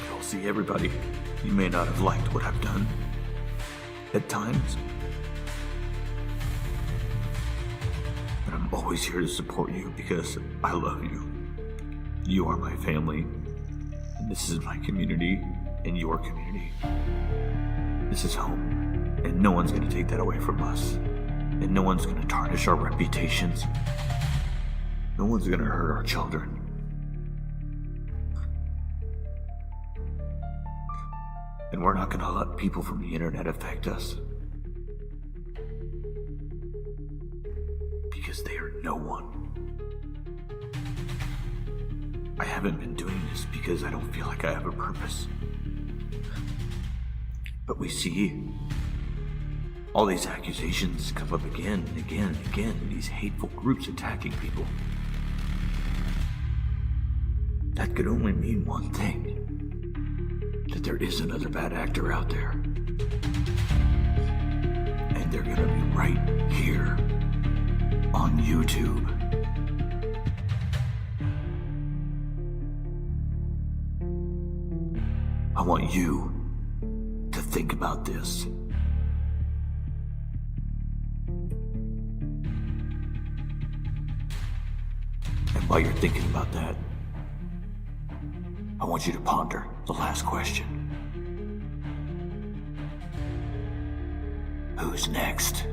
You'll see everybody. You may not have liked what I've done at times, but I'm always here to support you because I love you. You are my family, and this is my community and your community. This is home, and no one's gonna take that away from us. And no one's gonna tarnish our reputations. No one's gonna hurt our children. And we're not gonna let people from the internet affect us. Because they are no one. I haven't been doing this because I don't feel like I have a purpose. But we see all these accusations come up again and again and again, these hateful groups attacking people. That could only mean one thing. That there is another bad actor out there. And they're gonna be right here on YouTube. I want you to think about this. And while you're thinking about that, I want you to ponder the last question. Who's next?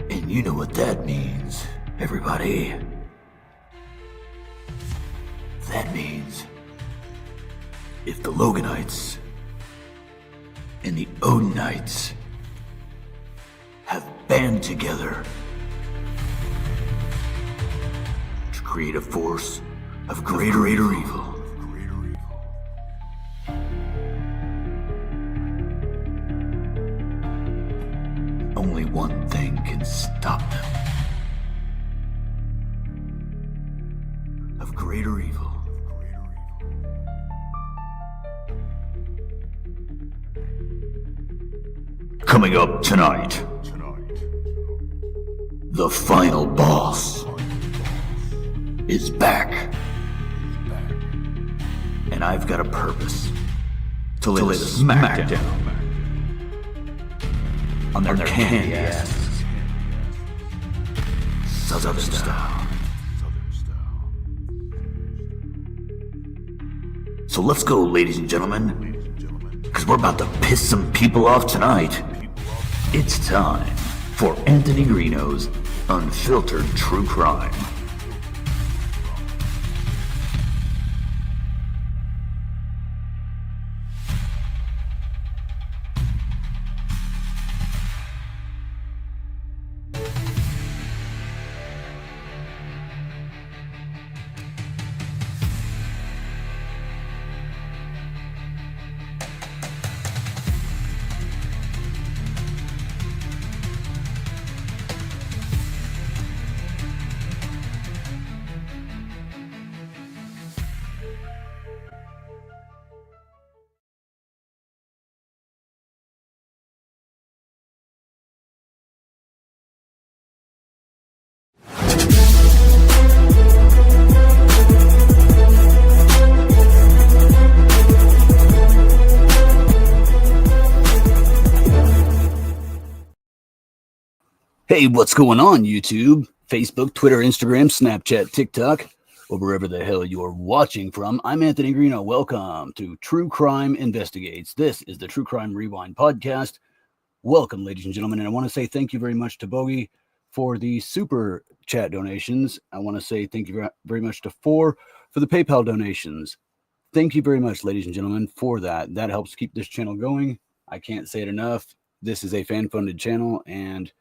And you know what that means, everybody. That means if the Loganites and the Odinites have band together to create a force of greater evil. Only one thing can stop them. Of greater evil. Coming up tonight. The final boss is back. And I've got a purpose. To lay a smackdown on their candy asses. Southern style. So let's go, ladies and gentlemen. Because we're about to piss some people off tonight. It's time for Anthony Greeno's Unfiltered True Crime. Hey, what's going on, YouTube, Facebook, Twitter, Instagram, Snapchat, TikTok, or wherever the hell you're watching from? I'm Anthony Greeno. Welcome to True Crime Investigates. This is the True Crime Rewind podcast. Welcome, ladies and gentlemen, and I want to say thank you very much to Bogey for the super chat donations. I want to say thank you very much to Four for the PayPal donations. Thank you very much, ladies and gentlemen, for that. That helps keep this channel going. I can't say it enough. This is a fan-funded channel, and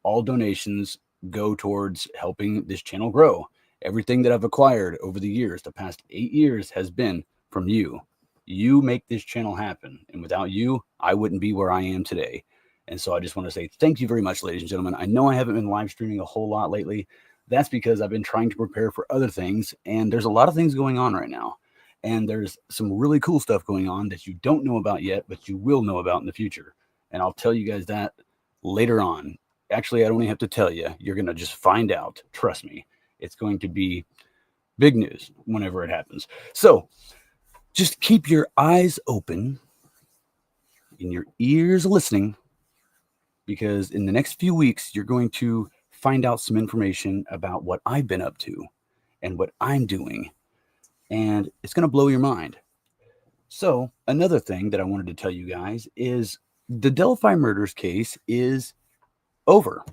all donations go towards helping this channel grow. Everything that I've acquired over the years, the past 8 years, has been from you. You make this channel happen. And without you, I wouldn't be where I am today. And so I just want to say thank you very much, ladies and gentlemen. I know I haven't been live streaming a whole lot lately. That's because I've been trying to prepare for other things. And there's a lot of things going on right now. And there's some really cool stuff going on that you don't know about yet, but you will know about in the future. And I'll tell you guys that later on. Actually, I don't even have to tell you. You're going to just find out. Trust me. It's going to be big news whenever it happens. So just keep your eyes open and your ears listening, because in the next few weeks, you're going to find out some information about what I've been up to and what I'm doing. And it's going to blow your mind. So another thing that I wanted to tell you guys is the Delphi Murders case is over.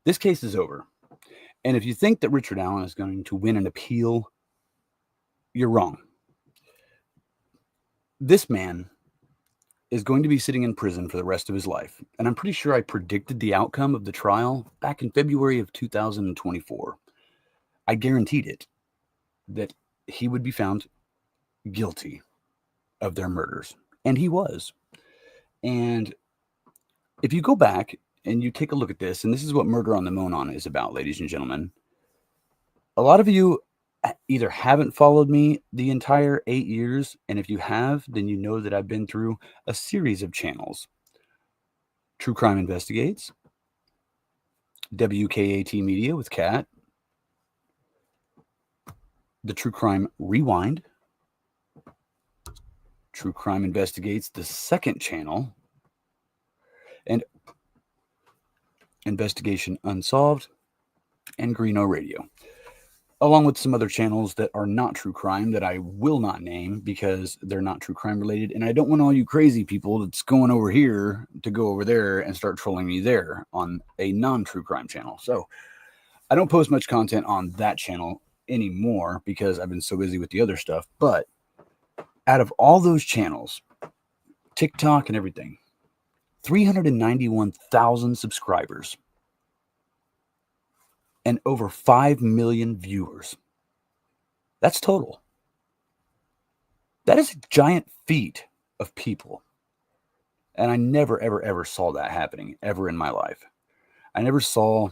This case is over. And if you think that Richard Allen is going to win an appeal, you're wrong. This man is going to be sitting in prison for the rest of his life. And I'm pretty sure I predicted the outcome of the trial back in February of 2024. I guaranteed it, that he would be found guilty of their murders. And he was. And if you go back and you take a look at this, and this is what Murder on the Monon is about, ladies and gentlemen, a lot of you either haven't followed me the entire 8 years, and if you have, then you know that I've been through a series of channels. True Crime Investigates, WKAT Media with Kat, the True Crime Rewind, True Crime Investigates, the second channel, and Investigation Unsolved, and Greeno Radio, along with some other channels that are not true crime that I will not name because they're not true crime related. And I don't want all you crazy people that's going over here to go over there and start trolling me there on a non-true crime channel. So I don't post much content on that channel anymore because I've been so busy with the other stuff. But out of all those channels, TikTok and everything, 391,000 subscribers and over 5 million viewers. That's total. That is a giant feat of people. And I never, ever, ever saw that happening ever in my life. I never saw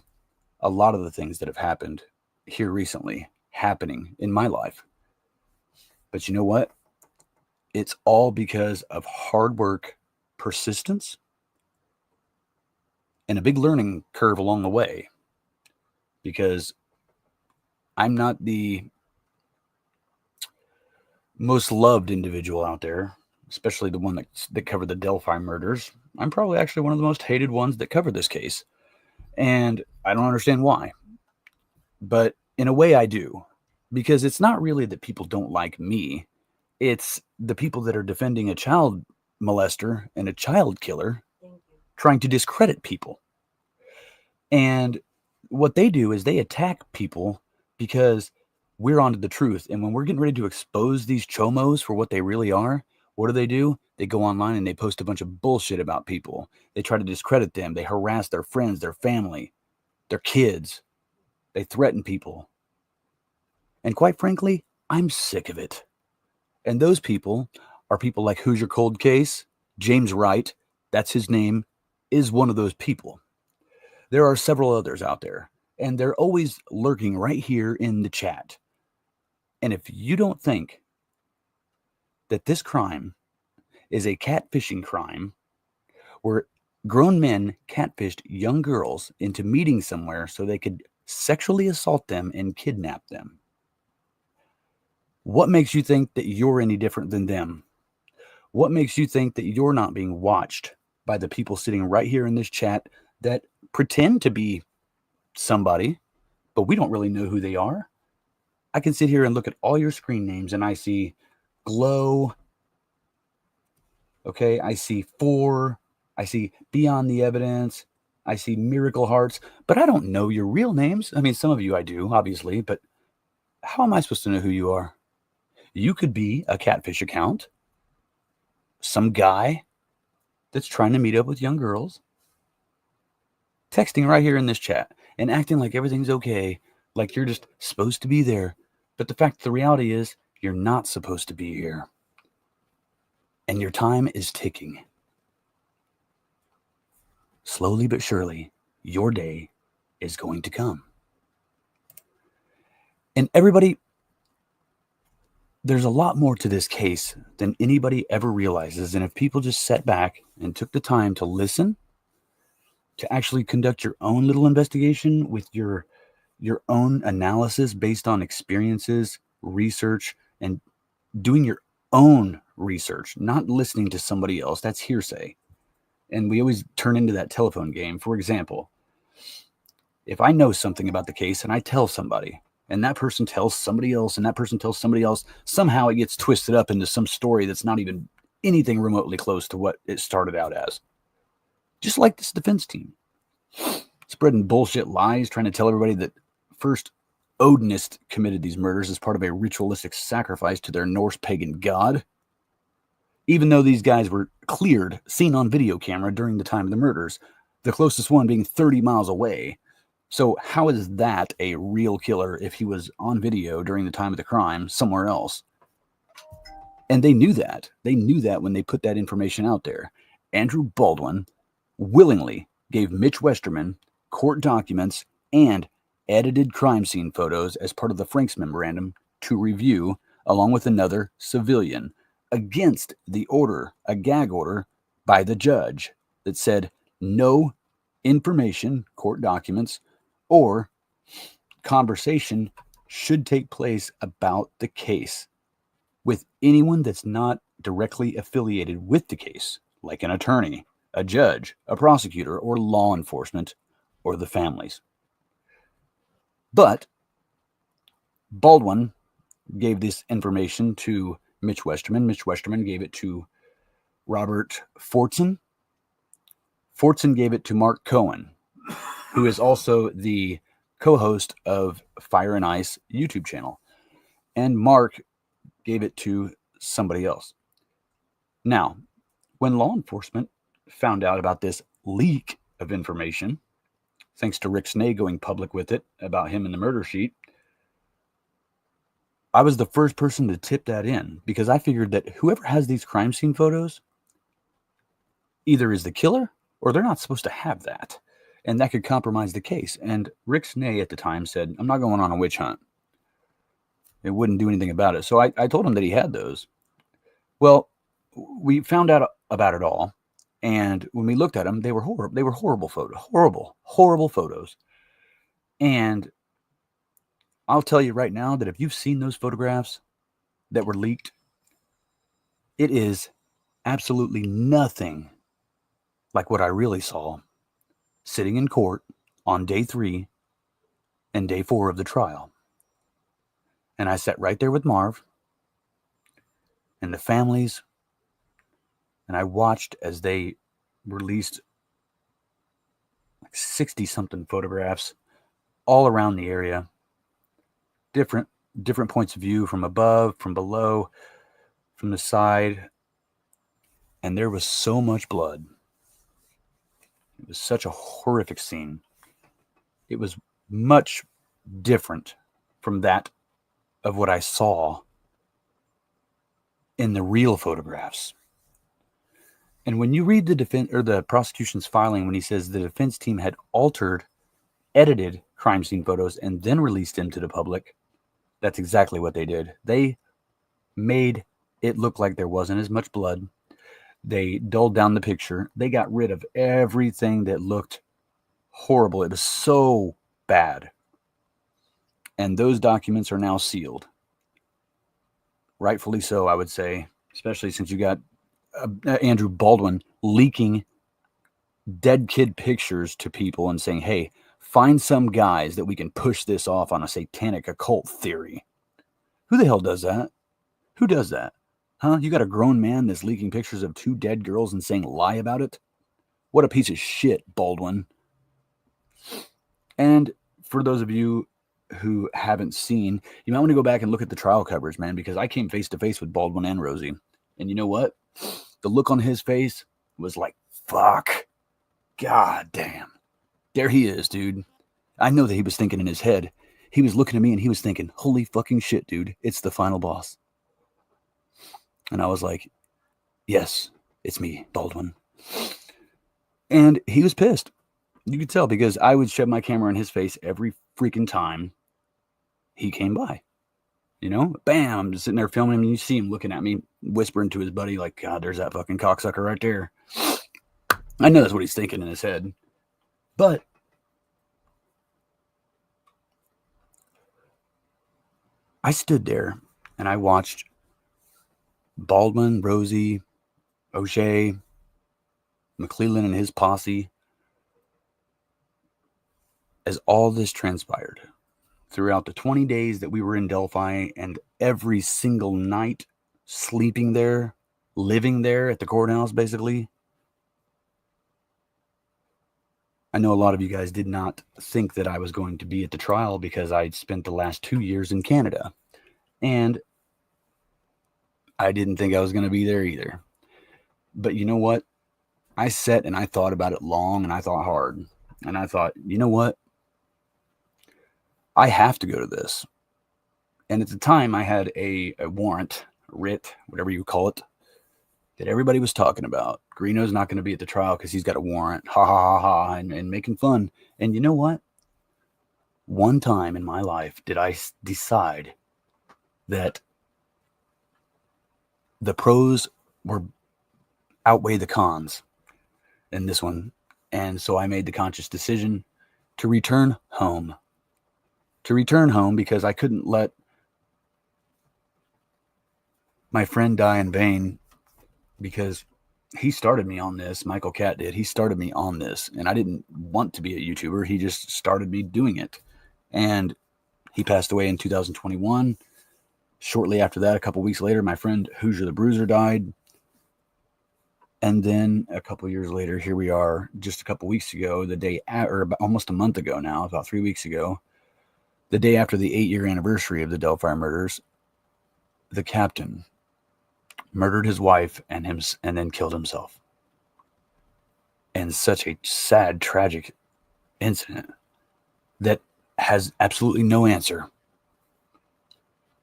a lot of the things that have happened here recently happening in my life. But you know what? It's all because of hard work, persistence, and a big learning curve along the way. Because I'm not the most loved individual out there, especially the one that covered the Delphi murders. I'm probably actually one of the most hated ones that covered this case. And I don't understand why. But in a way I do. Because it's not really that people don't like me. It's the people that are defending a child molester and a child killer trying to discredit people. And what they do is they attack people because we're onto the truth. And when we're getting ready to expose these chomos for what they really are, what do? They go online and they post a bunch of bullshit about people. They try to discredit them. They harass their friends, their family, their kids. They threaten people. And quite frankly, I'm sick of it. And those people are people like Who's Your Cold Case? James Wright, that's his name, is one of those people. There are several others out there, and they're always lurking right here in the chat. And if you don't think that this crime is a catfishing crime where grown men catfished young girls into meeting somewhere so they could sexually assault them and kidnap them, what makes you think that you're any different than them? What makes you think that you're not being watched by the people sitting right here in this chat that pretend to be somebody, but we don't really know who they are? I can sit here and look at all your screen names and I see Glow. Okay, I see 4. I see Beyond the Evidence. I see Miracle Hearts, but I don't know your real names. I mean, some of you I do, obviously, but how am I supposed to know who you are? You could be a catfish account, some guy that's trying to meet up with young girls, texting right here in this chat and acting like everything's okay, like you're just supposed to be there. But the reality is you're not supposed to be here. And your time is ticking. Slowly but surely, your day is going to come. And everybody, there's a lot more to this case than anybody ever realizes. And if people just sat back and took the time to listen, to actually conduct your own little investigation with your own analysis based on experiences, research, and doing your own research, not listening to somebody else. That's hearsay. And we always turn into that telephone game. For example, if I know something about the case and I tell somebody, and that person tells somebody else, and that person tells somebody else, somehow it gets twisted up into some story that's not even anything remotely close to what it started out as. Just like this defense team. Spreading bullshit lies, trying to tell everybody that first Odinists committed these murders as part of a ritualistic sacrifice to their Norse pagan god. Even though these guys were cleared, seen on video camera during the time of the murders, the closest one being 30 miles away. So how is that a real killer if he was on video during the time of the crime somewhere else? And they knew that. They knew that when they put that information out there. Andrew Baldwin willingly gave Mitch Westerman court documents and edited crime scene photos as part of the Franks memorandum to review, along with another civilian, against the order, a gag order by the judge that said no information, court documents, or conversation should take place about the case with anyone that's not directly affiliated with the case, like an attorney, a judge, a prosecutor, or law enforcement, or the families. But Baldwin gave this information to Mitch Westerman. Mitch Westerman gave it to Robert Fortson. Fortson gave it to Mark Cohen, who is also the co-host of Fire and Ice YouTube channel. And Mark gave it to somebody else. Now, when law enforcement found out about this leak of information, thanks to Rick Snay going public with it about him in the murder sheet, I was the first person to tip that in because I figured that whoever has these crime scene photos either is the killer or they're not supposed to have that. And that could compromise the case. And Rick Snay at the time said, I'm not going on a witch hunt. It wouldn't do anything about it. So I told him that he had those. Well, we found out about it all. And when we looked at them, they were horrible. They were horrible photos. Horrible photos. And I'll tell you right now that if you've seen those photographs that were leaked, it is absolutely nothing like what I really saw sitting in court on day 3 and day 4 of the trial. And I sat right there with Marv and the families, and I watched as they released like 60-something photographs all around the area. Different points of view, from above, from below, from the side. And there was so much blood. It was such a horrific scene. It was much different from that of what I saw in the real photographs. And when you read the defense or the prosecution's filing, when he says the defense team had edited crime scene photos and then released them to the public, that's exactly what they did. They made it look like there wasn't as much blood. They dulled down the picture. They got rid of everything that looked horrible. It was so bad. And those documents are now sealed. Rightfully so, I would say, especially since you got Andrew Baldwin leaking dead kid pictures to people and saying, hey, find some guys that we can push this off on a satanic occult theory. Who the hell does that? Who does that? Huh? You got a grown man that's leaking pictures of 2 dead girls and saying lie about it? What a piece of shit, Baldwin. And for those of you who haven't seen, you might want to go back and look at the trial coverage, man, because I came face to face with Baldwin and Rosie. And you know what? The look on his face was like, fuck. God damn. There he is, dude. I know that he was thinking in his head. He was looking at me and he was thinking, holy fucking shit, dude. It's the final boss. And I was like, yes, it's me, Baldwin. And he was pissed. You could tell because I would shove my camera in his face every freaking time he came by. You know, bam, I'm just sitting there filming him and you see him looking at me, whispering to his buddy like, God, there's that fucking cocksucker right there. I know that's what he's thinking in his head. But I stood there and I watched Baldwin, Rosie, O'Shea, McClellan and his posse as all this transpired throughout the 20 days that we were in Delphi, and every single night sleeping there, living there at the courthouse, basically. I know a lot of you guys did not think that I was going to be at the trial because I'd spent the last 2 years in Canada. And I didn't think I was going to be there either. But you know what? I sat and I thought about it long, and I thought hard. And I thought, you know what? I have to go to this. And at the time, I had a warrant, writ, whatever you call it, that everybody was talking about. Greeno's not going to be at the trial because he's got a warrant. Ha, ha, ha, ha, and making fun. And you know what? One time in my life did I decide that the pros were outweigh the cons in this one. And so I made the conscious decision to return home. To return home because I couldn't let my friend die in vain, because he started me on this. Michael Catt did. He started me on this, and I didn't want to be a YouTuber. He just started me doing it. And he passed away in 2021. Shortly after that, a couple weeks later, my friend Hoosier the Bruiser died. And then a couple years later, here we are, just a couple weeks ago, the day, or almost a month ago now, about 3 weeks ago, the day after the 8-year anniversary of the Delphi Murders, the captain murdered his wife and then killed himself. And such a sad, tragic incident that has absolutely no answer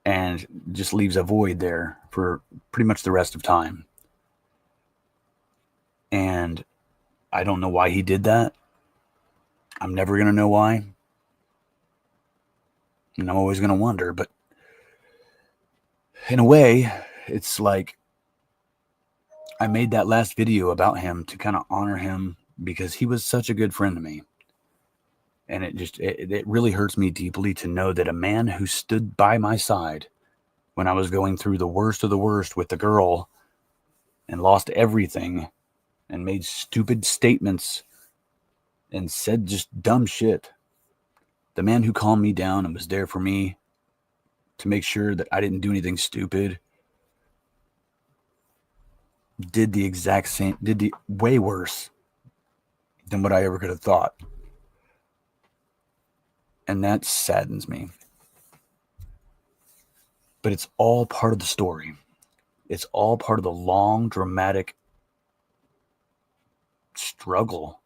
and just leaves a void there for pretty much the rest of time. And I don't know why he did that. I'm never going to know why. And I'm always going to wonder, but in a way, it's like I made that last video about him to kind of honor him because he was such a good friend to me. And it really hurts me deeply to know that a man who stood by my side when I was going through the worst of the worst with the girl and lost everything and made stupid statements and said just dumb shit. The man who calmed me down and was there for me to make sure that I didn't do anything stupid did the exact same, did the way worse than what I ever could have thought. And that saddens me. But it's all part of the story. It's all part of the long, dramatic struggle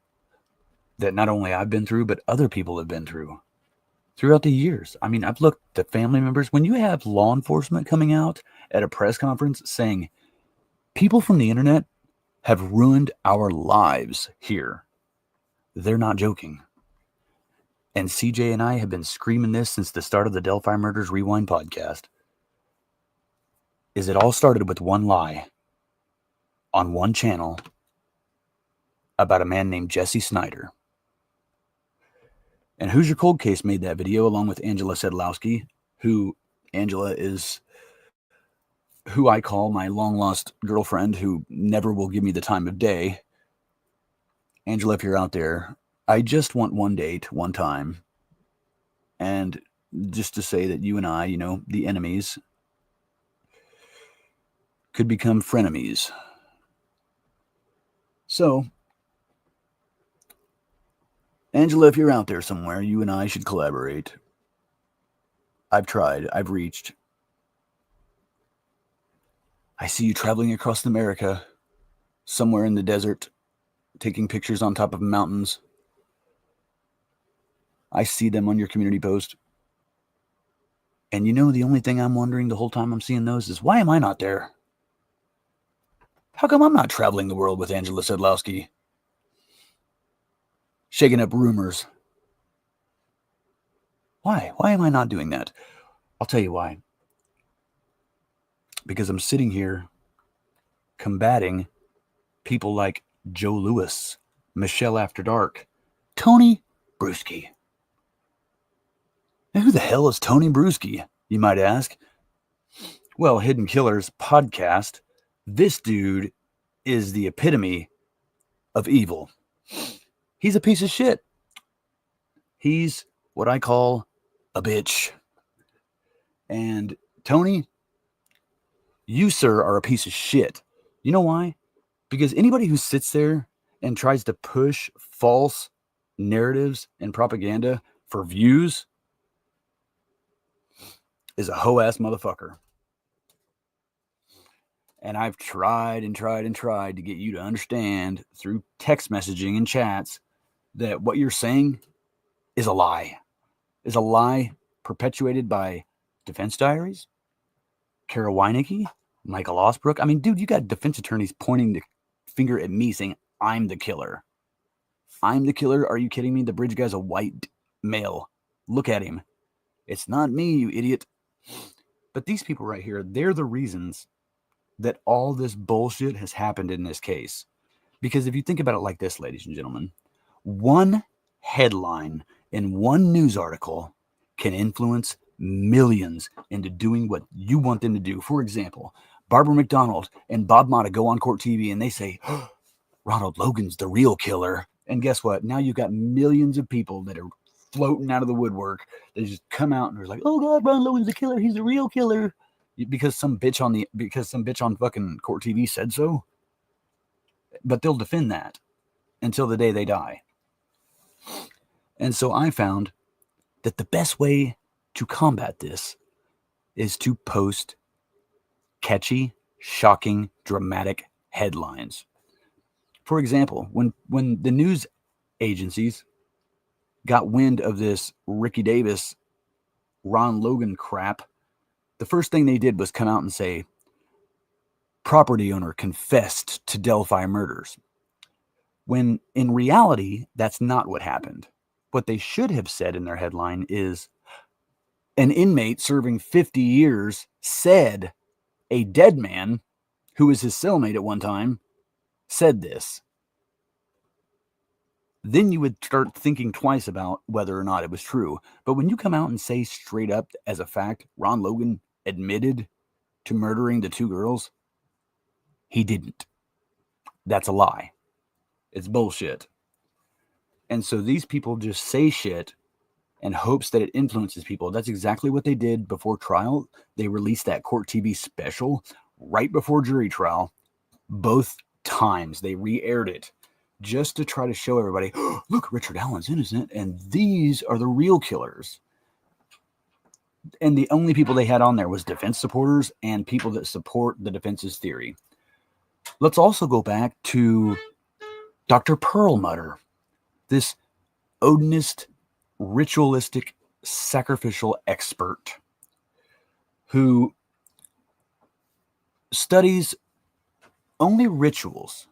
that not only I've been through, but other people have been through throughout the years. I mean, I've looked at family members. When you have law enforcement coming out at a press conference saying, people from the internet have ruined our lives here, they're not joking. And CJ and I have been screaming this since the start of the Delphi Murders Rewind podcast. It all started with one lie on one channel about a man named Jesse Snyder. And Who's Your Cold Case made that video along with Angela Sedlowski, who Angela is who I call my long-lost girlfriend who never will give me the time of day. Angela, if you're out there, I just want one date, one time. And just to say that you and I, the enemies, could become frenemies. So, Angela, if you're out there somewhere, you and I should collaborate. I've tried. I've reached. I see you traveling across America, somewhere in the desert, taking pictures on top of mountains. I see them on your community post. And the only thing I'm wondering the whole time I'm seeing those is, why am I not there? How come I'm not traveling the world with Angela Sedlowski? Shaking up rumors. Why? Why am I not doing that? I'll tell you why. Because I'm sitting here combating people like Joe Lewis, Michelle After Dark, Tony Bruschi. Now, who the hell is Tony Bruschi, you might ask? Well, Hidden Killers podcast, this dude is the epitome of evil. He's a piece of shit. He's what I call a bitch. And Tony, you, sir, are a piece of shit. You know why? Because anybody who sits there and tries to push false narratives and propaganda for views is a hoe-ass motherfucker. And I've tried and tried and tried to get you to understand through text messaging and chats that what you're saying is a lie. Is a lie perpetuated by Defense Diaries, Kara Weinecke, Michael Osbrook. I mean, dude, you got defense attorneys pointing the finger at me saying I'm the killer. I'm the killer? Are you kidding me? The bridge guy's a white male. Look at him. It's not me, you idiot. But these people right here, they're the reasons that all this bullshit has happened in this case. Because if you think about it like this, ladies and gentlemen, one headline in one news article can influence millions into doing what you want them to do. For example, Barbara McDonald and Bob Motta go on court TV and they say, oh, Ronald Logan's the real killer. And guess what? Now you've got millions of people that are floating out of the woodwork. They just come out and they're like, oh God, Ronald Logan's the killer. He's the real killer. Because some bitch on fucking court TV said so. But they'll defend that until the day they die. And so I found that the best way to combat this is to post catchy, shocking, dramatic headlines. For example, when the news agencies got wind of this Ricci Davis, Ron Logan crap, the first thing they did was come out and say, property owner confessed to Delphi murders. When in reality, that's not what happened. What they should have said in their headline is, an inmate serving 50 years said a dead man, who was his cellmate at one time, said this. Then you would start thinking twice about whether or not it was true. But when you come out and say straight up as a fact, Ron Logan admitted to murdering the two girls, he didn't. That's a lie. It's bullshit. And so these people just say shit in hopes that it influences people. That's exactly what they did before trial. They released that court TV special right before jury trial. Both times they re-aired it just to try to show everybody, oh, look, Richard Allen's innocent and these are the real killers. And the only people they had on there was defense supporters and people that support the defense's theory. Let's also go back to Dr. Perlmutter, this Odinist, ritualistic, sacrificial expert who studies only rituals.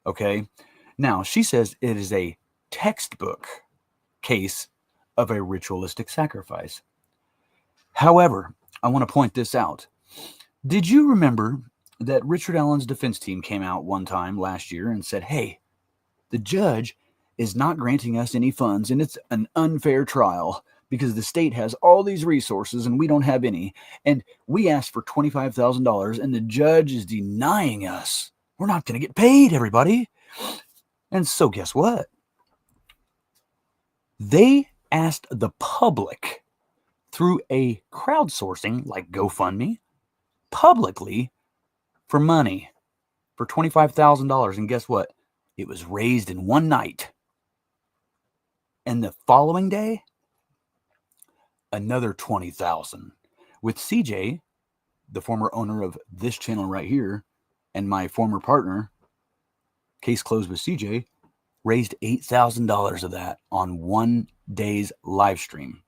Okay? Now, she says it is a textbook case of a ritualistic sacrifice. However, I want to point this out. Did you remember that Richard Allen's defense team came out one time last year and said, hey, the judge is not granting us any funds and it's an unfair trial because the state has all these resources and we don't have any. And we asked for $25,000 and the judge is denying us. We're not going to get paid, everybody. And so guess what? They asked the public through a crowdsourcing like GoFundMe publicly for money for $25,000. And guess what? It was raised in one night. And the following day, another $20,000. With CJ, the former owner of this channel right here, and my former partner, Case Closed with CJ, raised $8,000 of that on one day's live stream.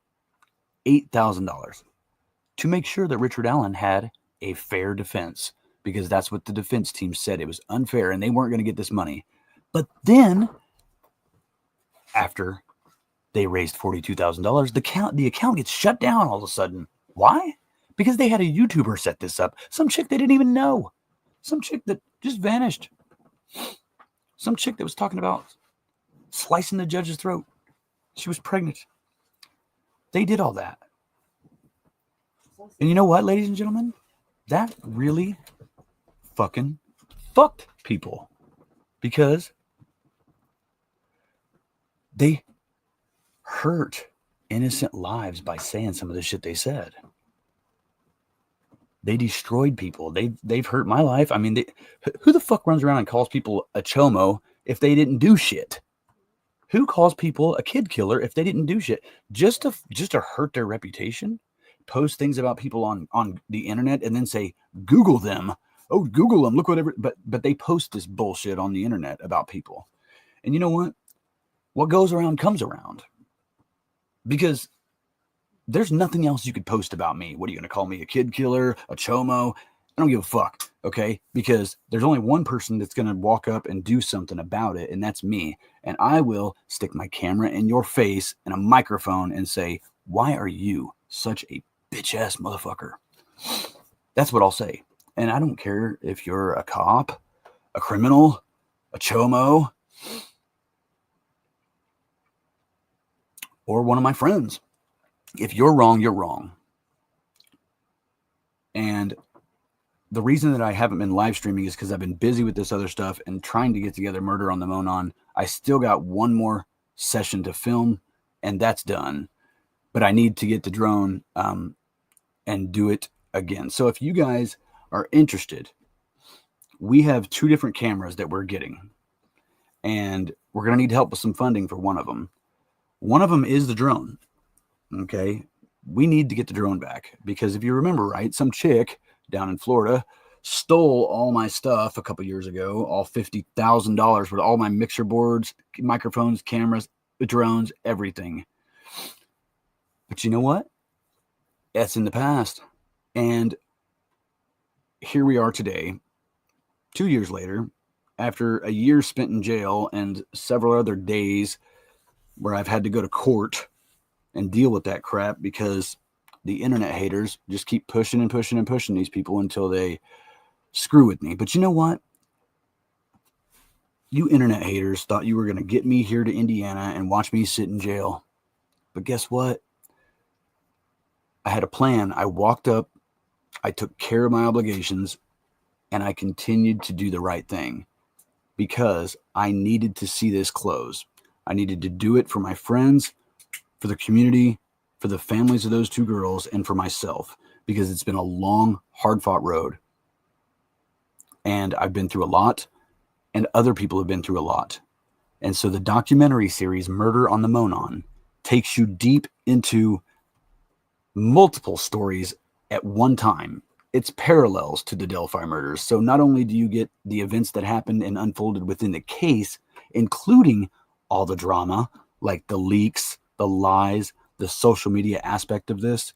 $8,000 to make sure that Richard Allen had a fair defense, because that's what the defense team said. It was unfair and they weren't going to get this money. But then, after they raised $42,000, the account gets shut down all of a sudden. Why? Because they had a YouTuber set this up. Some chick they didn't even know. Some chick that just vanished. Some chick that was talking about slicing the judge's throat. She was pregnant. They did all that. And you know what, ladies and gentlemen? That really fucking fucked people. Because they hurt innocent lives by saying some of the shit they said. They destroyed people. They've hurt my life. I mean, who the fuck runs around and calls people a chomo if they didn't do shit? Who calls people a kid killer if they didn't do shit? Just to hurt their reputation? Post things about people on the internet and then say, Google them. Oh, Google them. Look whatever. But they post this bullshit on the internet about people. And you know what? What goes around comes around. Because there's nothing else you could post about me. What are you going to call me? A kid killer? A chomo? I don't give a fuck. Okay? Because there's only one person that's going to walk up and do something about it. And that's me. And I will stick my camera in your face and a microphone and say, why are you such a bitch ass motherfucker? That's what I'll say. And I don't care if you're a cop, a criminal, a chomo, or one of my friends. If you're wrong, you're wrong. And the reason that I haven't been live streaming is because I've been busy with this other stuff and trying to get together Murder on the Monon. I still got one more session to film, and that's done. But I need to get the drone and do it again. So if you guys are interested, we have 2 different cameras that we're getting. And we're going to need help with some funding for one of them. One of them is the drone. Okay? We need to get the drone back. Because if you remember right, some chick down in Florida stole all my stuff a couple years ago, all $50,000 with all my mixer boards, microphones, cameras, drones, everything. But you know what? That's in the past. And here we are today, 2 years later, after a year spent in jail and several other days where I've had to go to court and deal with that crap because the internet haters just keep pushing and pushing and pushing these people until they screw with me. But you know what? You internet haters thought you were going to get me here to Indiana and watch me sit in jail. But guess what? I had a plan. I walked up, I took care of my obligations, and I continued to do the right thing because I needed to see this close. I needed to do it for my friends, for the community, for the families of those 2 girls, and for myself, because it's been a long, hard-fought road. And I've been through a lot, and other people have been through a lot. And so the documentary series, Murder on the Monon, takes you deep into multiple stories at one time. It's parallels to the Delphi murders. So not only do you get the events that happened and unfolded within the case, including all the drama, like the leaks, the lies, the social media aspect of this,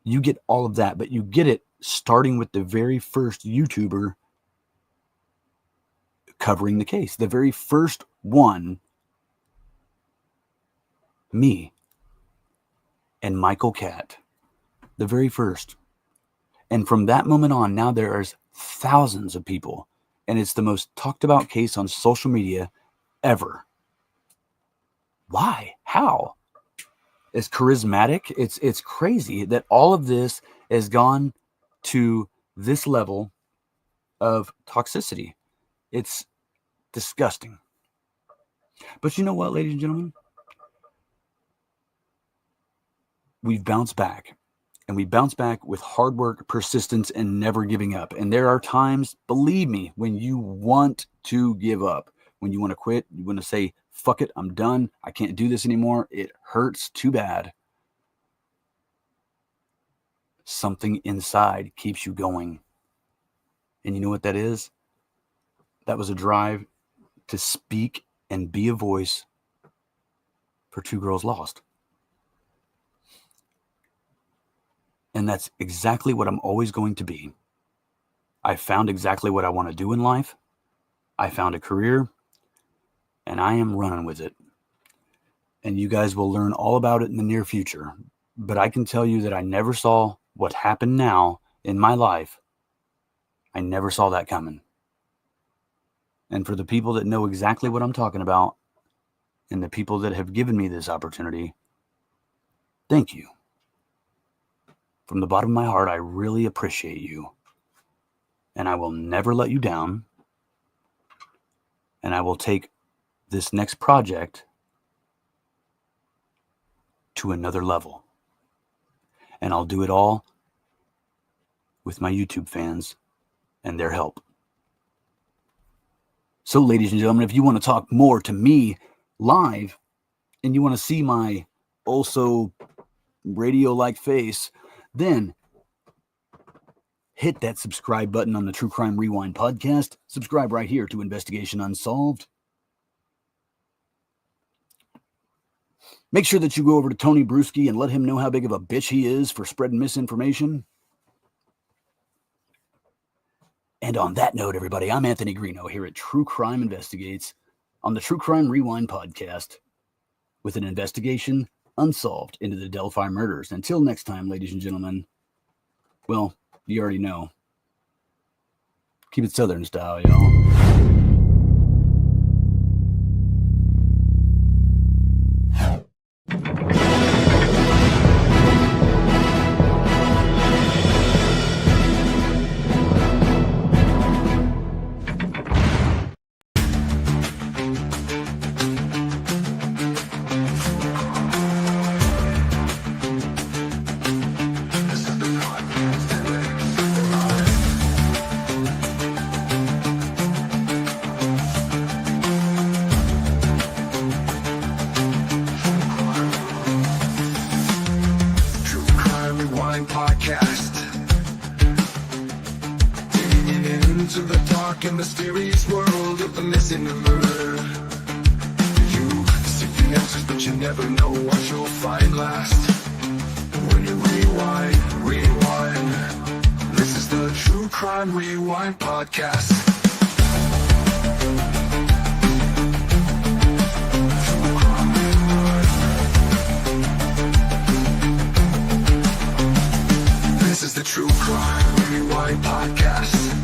you get all of that, but you get it starting with the very first YouTuber covering the case. The very first one, me and Michael Catt. The very first. And from that moment on, now there's thousands of people. And it's the most talked about case on social media ever. Why? How? It's charismatic. It's crazy that all of this has gone to this level of toxicity. It's disgusting. But you know what, ladies and gentlemen? We've bounced back. And we bounce back with hard work, persistence, and never giving up. And there are times, believe me, when you want to give up, when you want to quit, you want to say, fuck it, I'm done. I can't do this anymore. It hurts too bad. Something inside keeps you going. And you know what that is? That was a drive to speak and be a voice for 2 girls lost. And that's exactly what I'm always going to be. I found exactly what I want to do in life. I found a career, and I am running with it. And you guys will learn all about it in the near future. But I can tell you that I never saw what happened now in my life. I never saw that coming. And for the people that know exactly what I'm talking about, and the people that have given me this opportunity, thank you. From the bottom of my heart, I really appreciate you. And I will never let you down. And I will take this next project to another level. And I'll do it all with my YouTube fans and their help. So, ladies and gentlemen, if you want to talk more to me live and you want to see my also radio-like face, then hit that subscribe button on the True Crime Rewind podcast. Subscribe right here to Investigation Unsolved. Make sure that you go over to Tony Bruschi and let him know how big of a bitch he is for spreading misinformation. And on that note, everybody, I'm Anthony Greeno here at True Crime Investigates on the True Crime Rewind podcast with an investigation unsolved into the Delphi murders. Until next time, ladies and gentlemen, well, you already know. Keep it Southern style, y'all. And mysterious world of the missing and murder. You seek the answers, but you never know what you'll find last. When you rewind, this is the True Crime Rewind podcast. True Crime Rewind. This is the True Crime Rewind podcast.